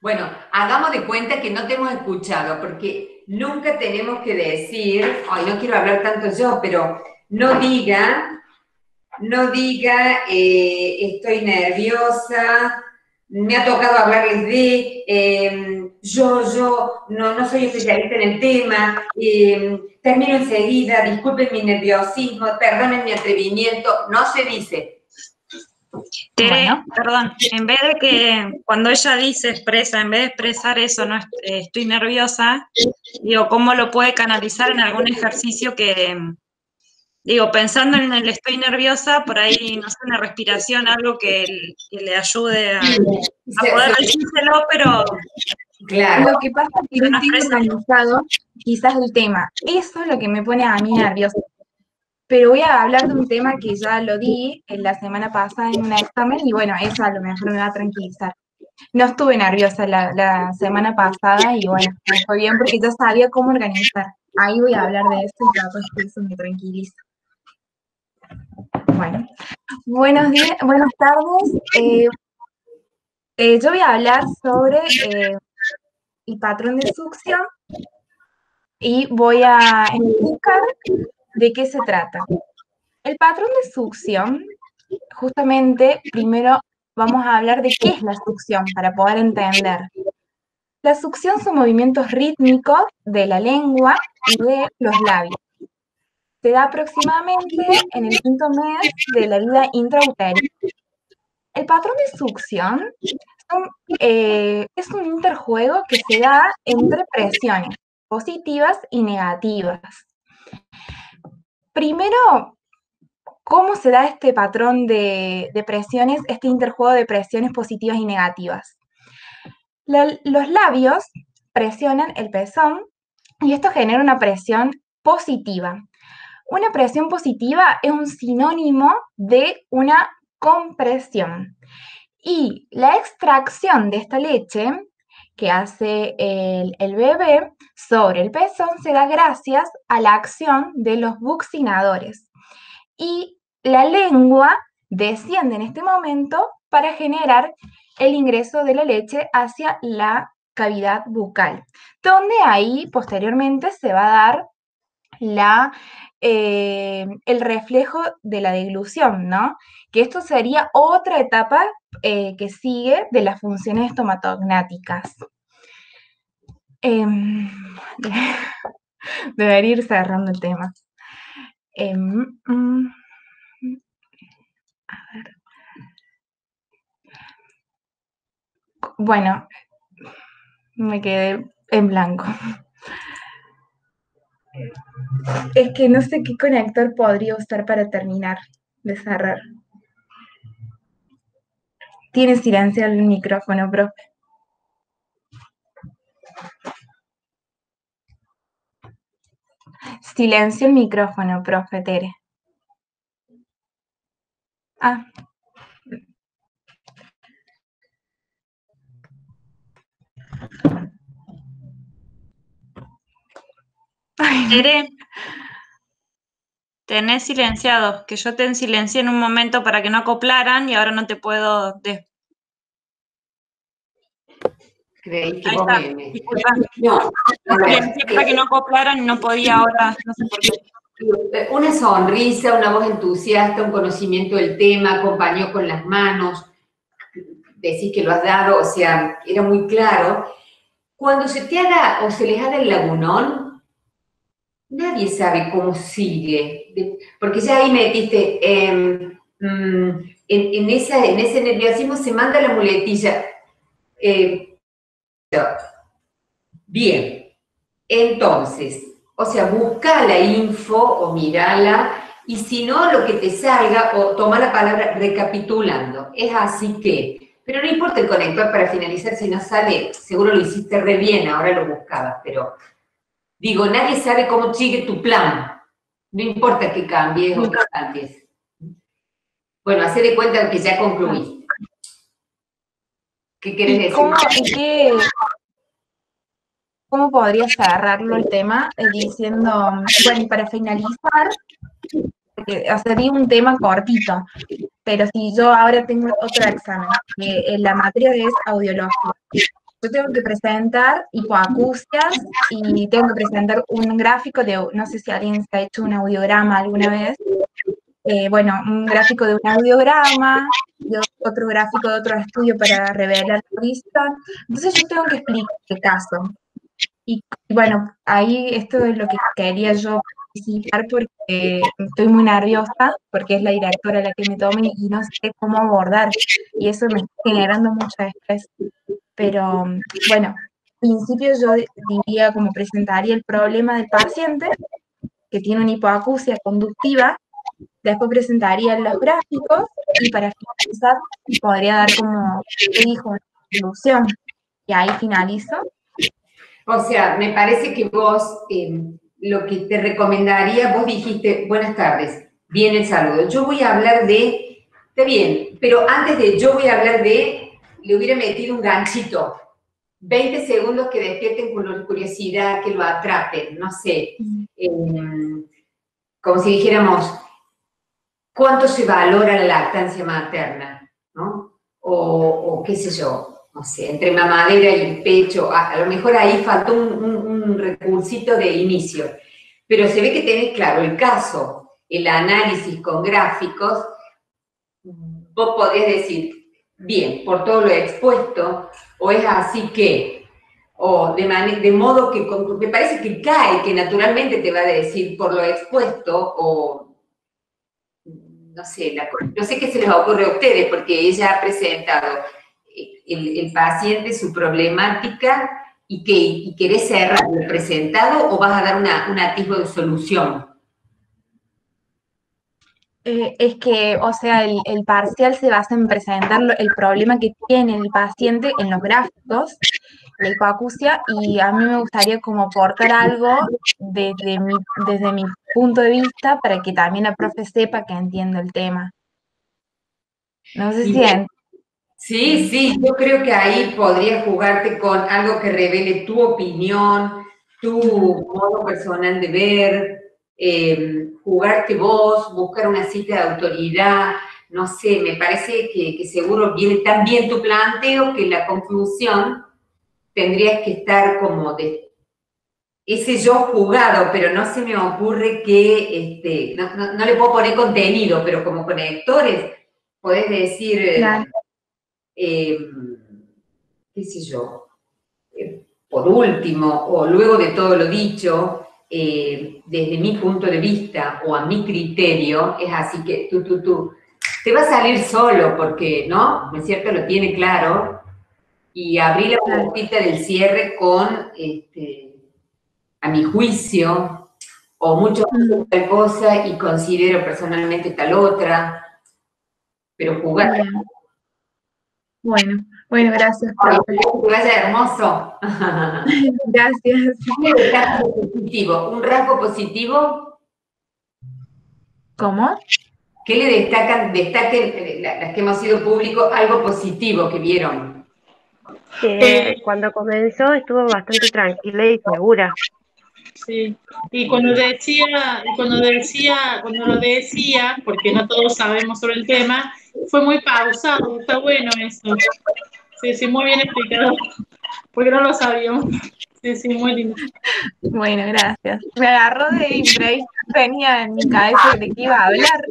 Bueno, hagamos de cuenta que no te hemos escuchado, porque nunca tenemos que decir, ay, no quiero hablar tanto yo, pero no diga, estoy nerviosa, me ha tocado hablarles de, yo no soy especialista en el tema, termino enseguida, disculpen mi nerviosismo, perdonen mi atrevimiento, no se dice. Tere, perdón, en vez de que cuando ella expresa, en vez de expresar eso, no estoy nerviosa, digo, ¿cómo lo puede canalizar en algún ejercicio que, digo, pensando en el estoy nerviosa, por ahí, no sé, una respiración, algo que le ayude a poder decírselo, pero... Claro. Lo que pasa es que no tengo organizado quizás el tema. Eso es lo que me pone a mí nerviosa. Pero voy a hablar de un tema que ya lo di la semana pasada en un examen y bueno, eso a lo mejor me va a tranquilizar. No estuve nerviosa la semana pasada y bueno, me fue bien porque yo sabía cómo organizar. Ahí voy a hablar de eso y capaz que eso me tranquiliza. Bueno, buenas tardes. Yo voy a hablar sobre el patrón de succión y voy a explicar de qué se trata. El patrón de succión, justamente, primero vamos a hablar de qué es la succión para poder entender. La succión son movimientos rítmicos de la lengua y de los labios. Se da aproximadamente en el 5º mes de la vida intrauterina. El patrón de succión es un interjuego que se da entre presiones positivas y negativas. Primero, ¿cómo se da este patrón de presiones, este interjuego de presiones positivas y negativas? Los labios presionan el pezón y esto genera una presión positiva. Una presión positiva es un sinónimo de una compresión. Y la extracción de esta leche que hace el bebé sobre el pezón se da gracias a la acción de los buccinadores. Y la lengua desciende en este momento para generar el ingreso de la leche hacia la cavidad bucal, donde ahí posteriormente se va a dar el reflejo de la deglución, ¿no? Que esto sería otra etapa que sigue de las funciones estomatognáticas. Debería ir cerrando el tema. A ver. Bueno, me quedé en blanco. Es que no sé qué conector podría usar para terminar de cerrar. Tiene silencio el micrófono, profe. Silencio el micrófono, profe Tere. Ah. Tere, tenés silenciado, que yo te silencié en un momento para que no acoplaran y ahora no te puedo... Creí que Ahí vos está, disculpa. No, silencié para que no acoplaran y no podía ahora, no sé por qué. Una sonrisa, una voz entusiasta, un conocimiento del tema, acompañó con las manos, decís que lo has dado, o sea, era muy claro. Cuando se te haga o se les haga el lagunón, nadie sabe cómo sigue, porque ya ahí metiste, en ese nerviosismo se manda la muletilla. Bien, entonces, o sea, busca la info o mírala, y si no, lo que te salga, o toma la palabra recapitulando. Es así que, pero no importa el conector para finalizar, si no sale, seguro lo hiciste re bien, ahora lo buscabas, pero digo, nadie sabe cómo sigue tu plan. No importa que cambies o que cambies. Bueno, hacé de cuenta que ya concluiste. ¿Qué querés decir? ¿Cómo podría cerrarlo el tema diciendo, bueno, y para finalizar, o sea, di un tema cortito, pero si yo ahora tengo otro examen, la materia es audiología, yo tengo que presentar hipoacusias y tengo que presentar un gráfico de, no sé si alguien se ha hecho un audiograma alguna vez, bueno, un gráfico de un audiograma, y otro gráfico de otro estudio para revelar la audición. Entonces yo tengo que explicar el caso. Y bueno, ahí esto es lo que quería yo participar porque estoy muy nerviosa, porque es la directora la que me toma y no sé cómo abordar. Y eso me está generando mucho estrés. Pero bueno, en principio yo diría como presentaría el problema del paciente, que tiene una hipoacusia conductiva, después presentaría los gráficos y para finalizar podría dar como, te dijo, una solución. Y ahí finalizo. O sea, me parece que vos, lo que te recomendaría, vos dijiste, buenas tardes, bien el saludo. Yo voy a hablar de, está bien, pero antes de yo voy a hablar de, le hubiera metido un ganchito, 20 segundos que despierten curiosidad, que lo atrapen, no sé, como si dijéramos, ¿cuánto se valora la lactancia materna? ¿No? O qué sé yo, no sé, entre mamadera y el pecho, a lo mejor ahí faltó un recursito de inicio, pero se ve que tenés claro el caso, el análisis con gráficos, vos podés decir, bien, por todo lo expuesto, o es así que, o de modo que, me parece que cae, que naturalmente te va a decir por lo expuesto, o no sé, no sé qué se les ocurre a ustedes, porque ella ha presentado el paciente, su problemática, y querés cerrar lo presentado o vas a dar un atisbo de solución. Es que, o sea, el parcial se basa en presentar el problema que tiene el paciente en los gráficos, la hipoacusia, y a mí me gustaría como aportar algo desde mi punto de vista para que también la profe sepa que entiendo el tema. No sé si Sí, yo creo que ahí podrías jugarte con algo que revele tu opinión, tu modo personal de ver, jugarte vos, buscar una cita de autoridad, no sé, me parece que seguro viene tan bien tu planteo que la conclusión tendría que estar como de ese yo jugado, pero no se me ocurre que, no le puedo poner contenido, pero como conectores, podés decir, Claro. qué sé yo, por último, o luego de todo lo dicho, desde mi punto de vista o a mi criterio, es así que tú, te va a salir solo porque, ¿no? ¿No es cierto? Lo tiene claro. Y abrí la puertita del cierre con, a mi juicio, o mucho tal cosa y considero personalmente tal otra, pero jugar. Bueno, gracias, profe. Que vaya hermoso. Gracias. ¿Un rasgo positivo? ¿Cómo? ¿Qué le destaquen las que hemos sido públicos, algo positivo que vieron? Cuando comenzó estuvo bastante tranquila y segura. Sí, y cuando lo decía, porque no todos sabemos sobre el tema, fue muy pausado, está bueno eso. Sí, muy bien explicado, porque no lo sabíamos. Sí, muy lindo. Bueno, gracias. Me agarró de imprevisto, tenía en mi cabeza de qué iba a hablar.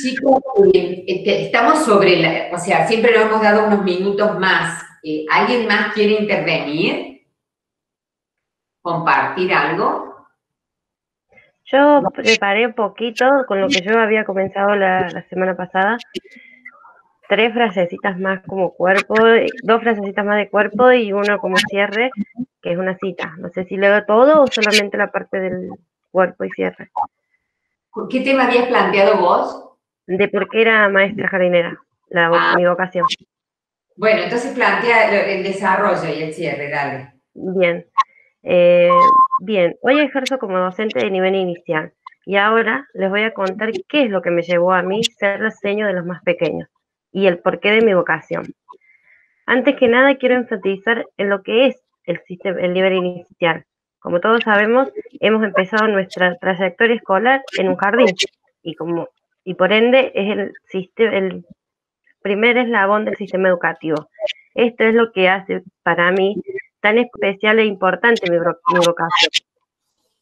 Chicos, estamos sobre o sea, siempre nos hemos dado unos minutos más. ¿Alguien más quiere intervenir? ¿Compartir algo? Yo preparé un poquito con lo que yo había comenzado la semana pasada. 3 frasecitas más como cuerpo, 2 frasecitas más de cuerpo y uno como cierre, que es una cita. No sé si leo todo o solamente la parte del cuerpo y cierre. ¿Qué tema habías planteado vos? De por qué era maestra jardinera, mi vocación. Bueno, entonces plantea el desarrollo y el cierre, dale. Bien. Bien, hoy ejerzo como docente de nivel inicial y ahora les voy a contar qué es lo que me llevó a mí ser la seño de los más pequeños y el porqué de mi vocación. Antes que nada quiero enfatizar en lo que es el nivel inicial. Como todos sabemos, hemos empezado nuestra trayectoria escolar en un jardín y por ende es el primer eslabón del sistema educativo. Esto es lo que hace para mí tan especial e importante mi vocación.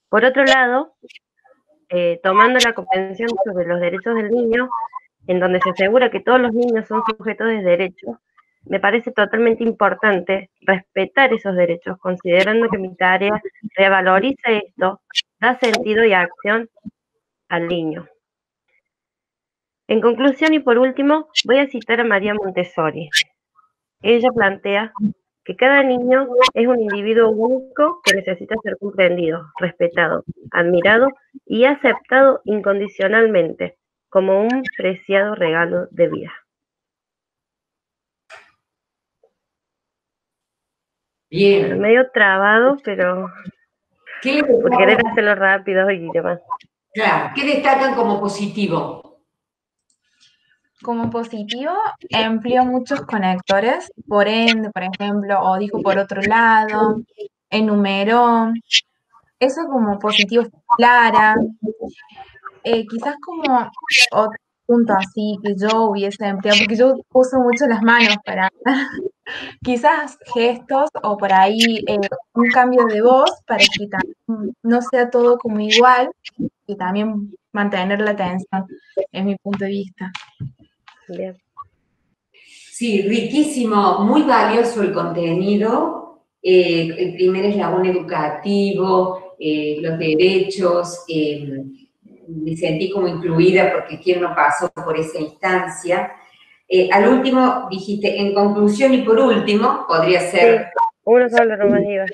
Por otro lado, tomando la Convención sobre los Derechos del Niño, en donde se asegura que todos los niños son sujetos de derechos, me parece totalmente importante respetar esos derechos, considerando que mi tarea revaloriza esto, da sentido y acción al niño. En conclusión y por último, voy a citar a María Montessori. Ella plantea que cada niño es un individuo único que necesita ser comprendido, respetado, admirado y aceptado incondicionalmente como un preciado regalo de vida. Bien. Bueno, medio trabado, pero por querer hacerlo rápido y demás. Claro, ¿qué destacan como positivo? Como positivo, empleó muchos conectores, por ende, por ejemplo, o dijo por otro lado, enumeró. Eso como positivo, Clara. Quizás como otro punto así que yo hubiese empleado, porque yo uso mucho las manos para quizás gestos o por ahí un cambio de voz para que no sea todo como igual y también mantener la atención, es mi punto de vista. Bien. Sí, riquísimo, muy valioso el contenido, el primer eslabón educativo, los derechos, me sentí como incluida porque quién no pasó por esa instancia. Al último dijiste, en conclusión y por último, podría ser... Sí, uno solo nomás iba.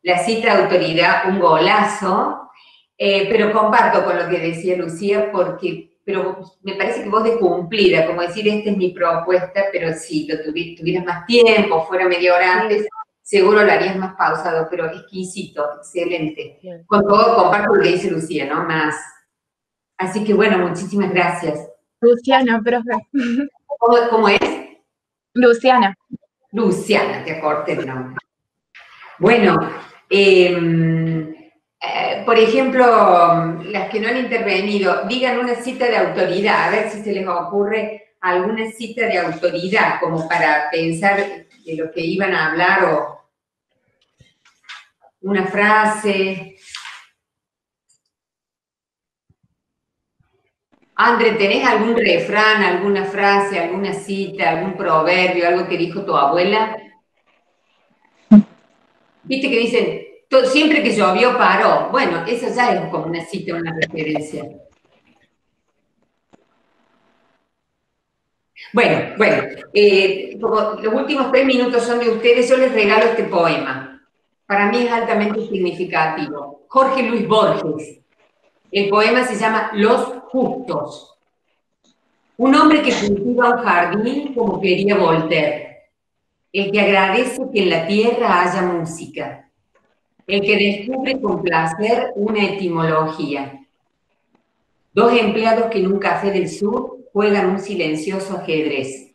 La cita de autoridad, un golazo, pero comparto con lo que decía Lucía pero me parece que vos de cumplida, como decir, esta es mi propuesta, pero si tuvieras más tiempo, fuera media hora antes, seguro lo harías más pausado, pero exquisito, excelente. Bien. Con todo, comparto lo que dice Lucía, ¿no? Más. Así que bueno, muchísimas gracias. Luciana, profe. ¿Cómo es? Luciana. Luciana, te acorté el nombre. Bueno, Por ejemplo, las que no han intervenido, digan una cita de autoridad, a ver si se les ocurre alguna cita de autoridad, como para pensar de lo que iban a hablar, o una frase. André, ¿tenés algún refrán, alguna frase, alguna cita, algún proverbio, algo que dijo tu abuela? Viste que dicen, siempre que llovió paró. Bueno, eso ya es como una cita, una referencia. Bueno, como los últimos 3 minutos son de ustedes, yo les regalo este poema. Para mí es altamente significativo. Jorge Luis Borges. El poema se llama Los Justos. Un hombre que cultiva un jardín como quería Voltaire. El que agradece que en la tierra haya música. El que descubre con placer una etimología. 2 empleados que en un café del sur juegan un silencioso ajedrez.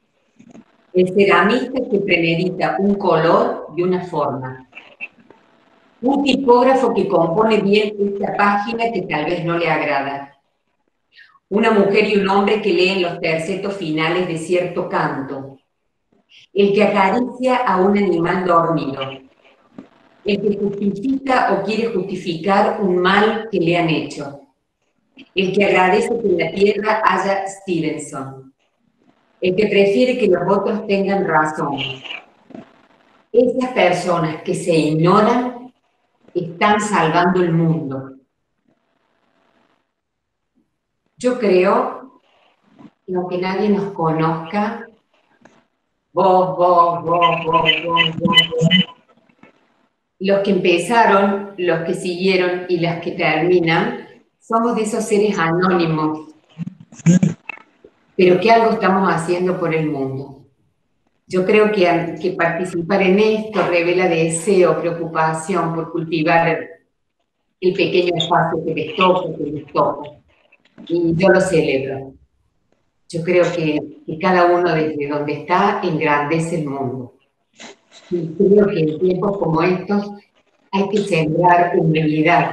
El ceramista que premedita un color y una forma. Un tipógrafo que compone bien esta página que tal vez no le agrada. Una mujer y un hombre que leen los tercetos finales de cierto canto. El que acaricia a un animal dormido. El que justifica o quiere justificar un mal que le han hecho. El que agradece que en la tierra haya Stevenson. El que prefiere que los otros tengan razón. Esas personas que se ignoran están salvando el mundo. Yo creo que aunque nadie nos conozca, vos, los que empezaron, los que siguieron y las que terminan, somos de esos seres anónimos, pero que algo estamos haciendo por el mundo. Yo creo que participar en esto revela deseo, preocupación por cultivar el pequeño espacio que les toca, y yo lo celebro. Yo creo que cada uno desde donde está engrandece el mundo. Y creo que en tiempos como estos hay que sembrar humildad.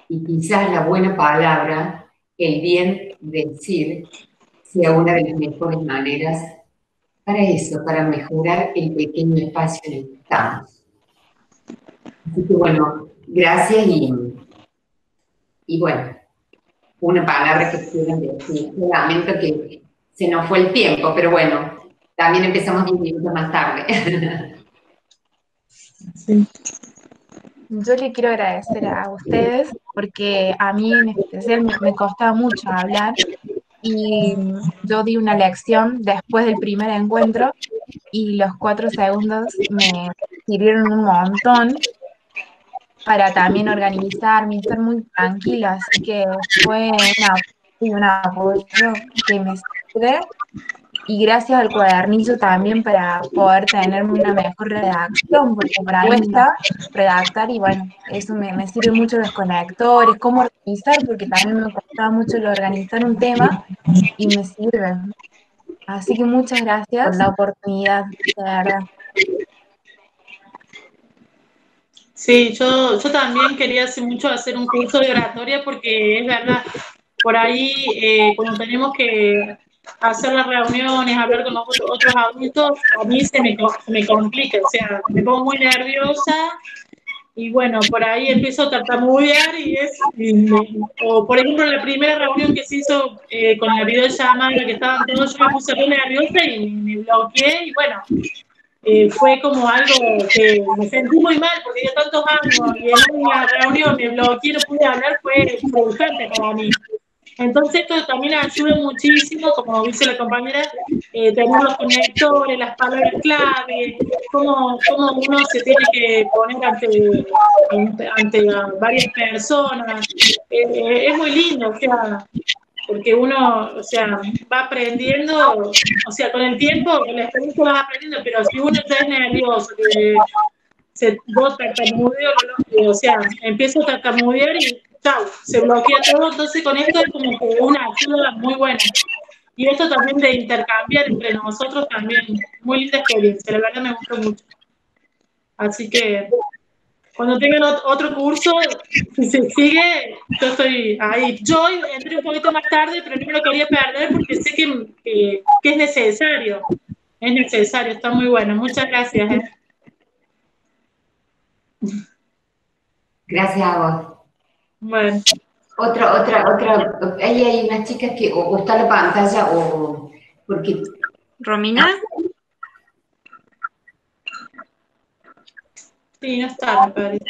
Y quizás la buena palabra, el bien decir, sea una de las mejores maneras para eso, para mejorar el pequeño espacio en el que estamos. Así que bueno, gracias y bueno, una palabra que quieran decir. Lamento que se nos fue el tiempo, pero bueno, también empezamos 10 minutos más tarde. Sí. Yo le quiero agradecer a ustedes porque a mí en especial me costaba mucho hablar y yo di una lección después del primer encuentro y los 4 segundos me sirvieron un montón para también organizarme y estar muy tranquila, así que fue un apoyo que me sirve. Y gracias al cuadernillo también para poder tener una mejor redacción, porque para mí cuesta redactar y bueno, eso me sirve mucho los conectores, cómo organizar, porque también me costaba mucho el organizar un tema y me sirve. Así que muchas gracias por la oportunidad, de verdad. Sí, yo también quería hace mucho hacer un curso de oratoria porque es verdad, por ahí cuando tenemos que hacer las reuniones, hablar con otros adultos, a mí se me complica, o sea, me pongo muy nerviosa y bueno, por ahí empiezo a tartamudear o por ejemplo en la primera reunión que se hizo con la videollamada que estaban todos, yo me puse muy nerviosa y me bloqueé y bueno, fue como algo que me sentí muy mal porque yo tantos años y en una reunión me bloqueé, no pude hablar, fue frustrante para mí. Entonces esto también ayuda muchísimo, como dice la compañera, tener los conectores, las palabras clave, cómo uno se tiene que poner ante varias personas. Es muy lindo, o sea, porque uno, o sea, va aprendiendo, o sea, con el tiempo, con la experiencia vas aprendiendo, pero si uno está nervioso, vos tartamudeo, o sea, empiezo a tartamudear y chau, se bloquea todo, entonces con esto es como que una ayuda muy buena. Y esto también de intercambiar entre nosotros también, muy linda experiencia, la verdad me gustó mucho. Así que, cuando tengan otro curso, si se sigue, yo estoy ahí. Yo entré un poquito más tarde, pero no me lo quería perder porque sé que es necesario. Es necesario, está muy bueno. Muchas gracias. Gracias a vos. Bueno. Ahí hay unas chicas que o está la pantalla o porque... ¿Romina? Sí, no está, me parece.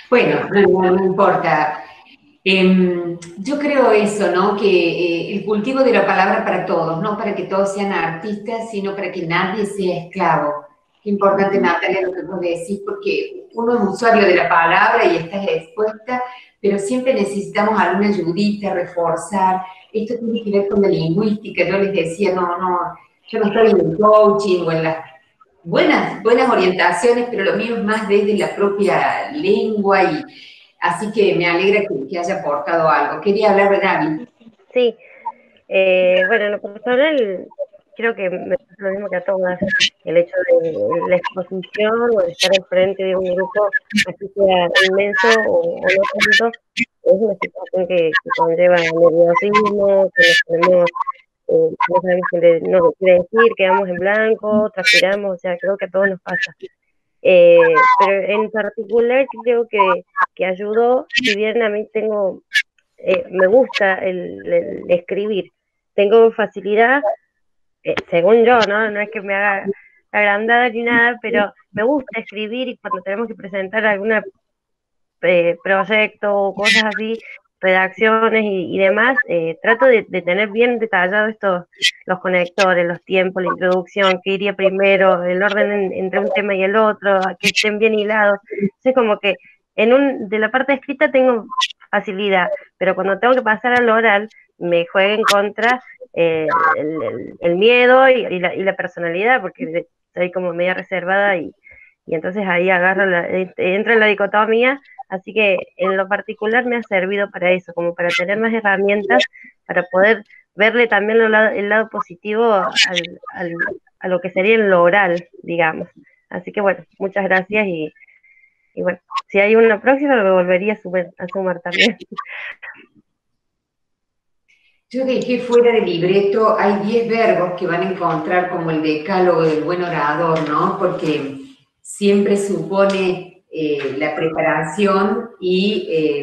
Bueno, no importa. Yo creo eso, ¿no? Que el cultivo de la palabra para todos, no para que todos sean artistas, sino para que nadie sea esclavo. Qué importante, Natalia, lo que vos decís, porque uno es usuario de la palabra y estás expuesta, pero siempre necesitamos alguna ayudita, reforzar. Esto tiene que ver con la lingüística. Yo les decía, yo no estoy en el coaching o en las buenas orientaciones, pero lo mío es más desde la propia lengua y así que me alegra que haya aportado algo. Quería hablar de Gaby. Sí, bueno, en lo personal creo que me pasa lo mismo que a todas. El hecho de la exposición o de estar enfrente de un grupo, así sea inmenso o no tanto, es una situación que conlleva nerviosismo, que nos ponemos, no sabemos qué nos quiere decir, quedamos en blanco, transpiramos, o sea, creo que a todos nos pasa. Pero en particular creo que ayudó, si bien a mí me gusta el escribir, tengo facilidad, según yo, ¿no? No es que me haga agrandada ni nada, pero me gusta escribir y cuando tenemos que presentar algún proyecto o cosas así, redacciones y demás, trato de tener bien detallados los conectores, los tiempos, la introducción, qué iría primero, el orden entre un tema y el otro, que estén bien hilados. Entonces como que de la parte escrita tengo facilidad, pero cuando tengo que pasar al oral, me juega en contra el miedo y la personalidad, porque soy como media reservada y entonces ahí entra en la dicotomía. Así que en lo particular me ha servido para eso, como para tener más herramientas, para poder verle también el lado positivo a lo que sería en lo oral, digamos. Así que bueno, muchas gracias y bueno, si hay una próxima me volvería a sumar también. Yo dejé fuera del libreto, hay 10 verbos que van a encontrar como el decálogo del buen orador, ¿no? Porque siempre supone la preparación y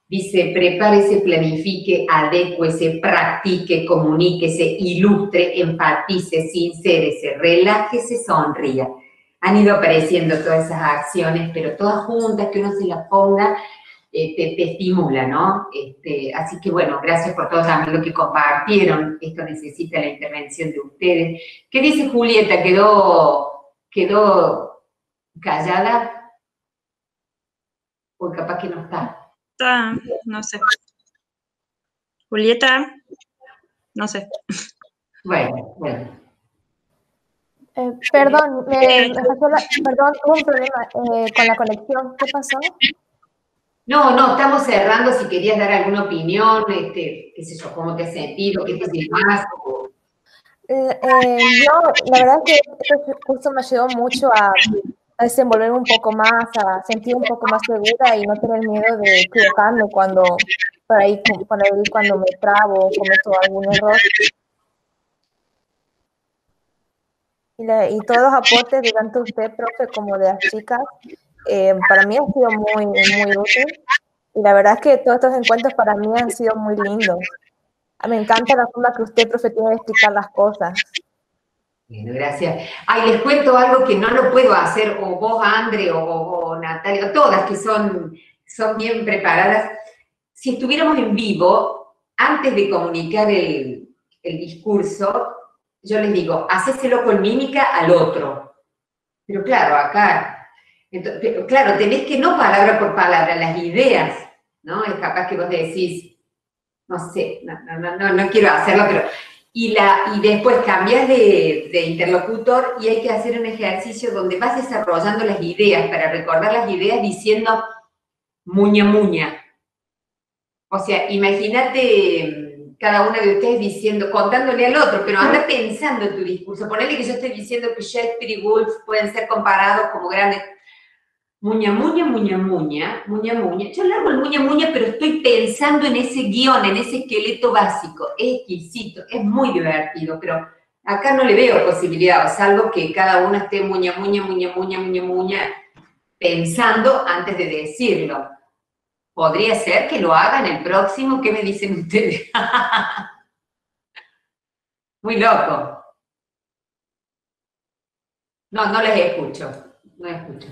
dice, prepárese, planifique, adécuese, practique, comuníquese, ilustre, enfatice, sincérese, relájese, sonría. Han ido apareciendo todas esas acciones, pero todas juntas, que uno se las ponga, te estimula, ¿no? Así que bueno, gracias por todo también lo que compartieron. Esto necesita la intervención de ustedes. ¿Qué dice Julieta? ¿Quedó callada? O capaz que no está. No sé. Julieta, no sé. Bueno. Perdón, perdón, hubo un problema con la conexión. ¿Qué pasó? No, estamos cerrando. Si querías dar alguna opinión, qué sé yo, cómo te has sentido, qué te sientes más. La verdad es que este curso me ayudó mucho a desenvolverme un poco más, a sentir un poco más segura y no tener miedo de equivocarme cuando me trabo o cometo algún error. Y todos los aportes de tanto usted, profe, como de las chicas, para mí han sido muy, muy útiles. Y la verdad es que todos estos encuentros para mí han sido muy lindos. Me encanta la forma que usted, profe, tiene de explicar las cosas. Bueno, gracias. Ay, les cuento algo que no lo puedo hacer, o vos, Andre, o Natalia, todas que son bien preparadas. Si estuviéramos en vivo, antes de comunicar el discurso, yo les digo, hacéselo con mímica al otro. Pero claro, acá, claro, tenés que no palabra por palabra, las ideas, ¿no? Es capaz que vos decís, no sé, no quiero hacerlo, pero... Y después cambias de interlocutor y hay que hacer un ejercicio donde vas desarrollando las ideas, para recordar las ideas diciendo muña, muña. O sea, imagínate cada una de ustedes diciendo, contándole al otro, pero anda pensando tu discurso. Ponele que yo estoy diciendo que Shakespeare y Woolf pueden ser comparados como grandes. Muña, muña, muña, muña, muña, muña. Yo largo el muña, muña, pero estoy pensando en ese guión, en ese esqueleto básico. Es exquisito, es muy divertido, pero acá no le veo posibilidad, salvo que cada uno esté muña, muña, muña, muña, muña, muña, pensando antes de decirlo. Podría ser que lo hagan el próximo, ¿qué me dicen ustedes? Muy loco. No, no les escucho, no escucho.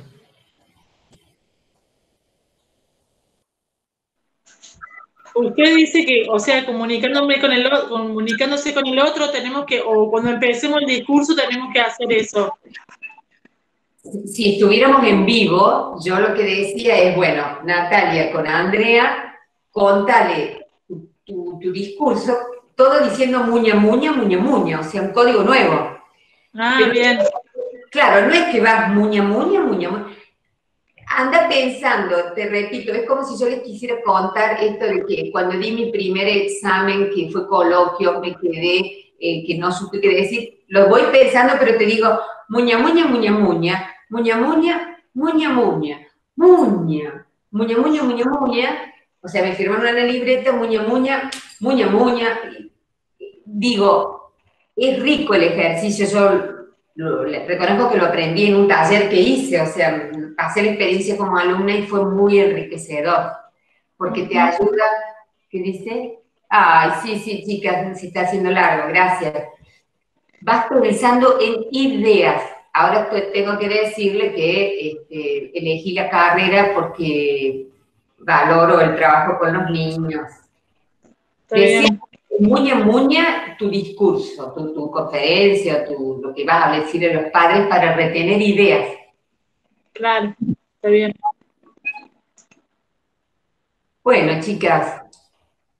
Usted dice que, o sea, comunicándose con el otro, tenemos que, o cuando empecemos el discurso, tenemos que hacer eso. Si estuviéramos en vivo, yo lo que decía es, bueno, Natalia con Andrea, contale tu discurso, todo diciendo muña, muña, muña, muña, o sea, un código nuevo. Ah, pero, bien. Claro, no es que vas muña, muña, muña, muña. Anda pensando, te repito, es como si yo les quisiera contar esto de que cuando di mi primer examen, que fue coloquio, me quedé, que no supe qué decir, lo voy pensando, pero te digo, muña, muña, muña, muña, muña, muña, muña, muña, muña, muña, muña, muña, muña, o sea, me firmaron en la libreta, muña, muña, muña, muña, digo, es rico el ejercicio, yo reconozco que lo aprendí en un taller que hice, o sea, pasé la experiencia como alumna y fue muy enriquecedor, porque te ayuda, ¿qué dice? Ay, sí, chicas, se está haciendo largo, gracias. Vas progresando en ideas. Ahora tengo que decirle que elegí la carrera porque valoro el trabajo con los niños. Decir muña, muña tu discurso, tu conferencia, lo que vas a decir a los padres para retener ideas. Claro, está bien. Bueno, chicas,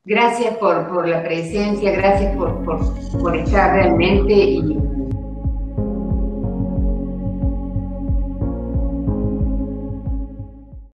gracias por la presencia, gracias por estar realmente y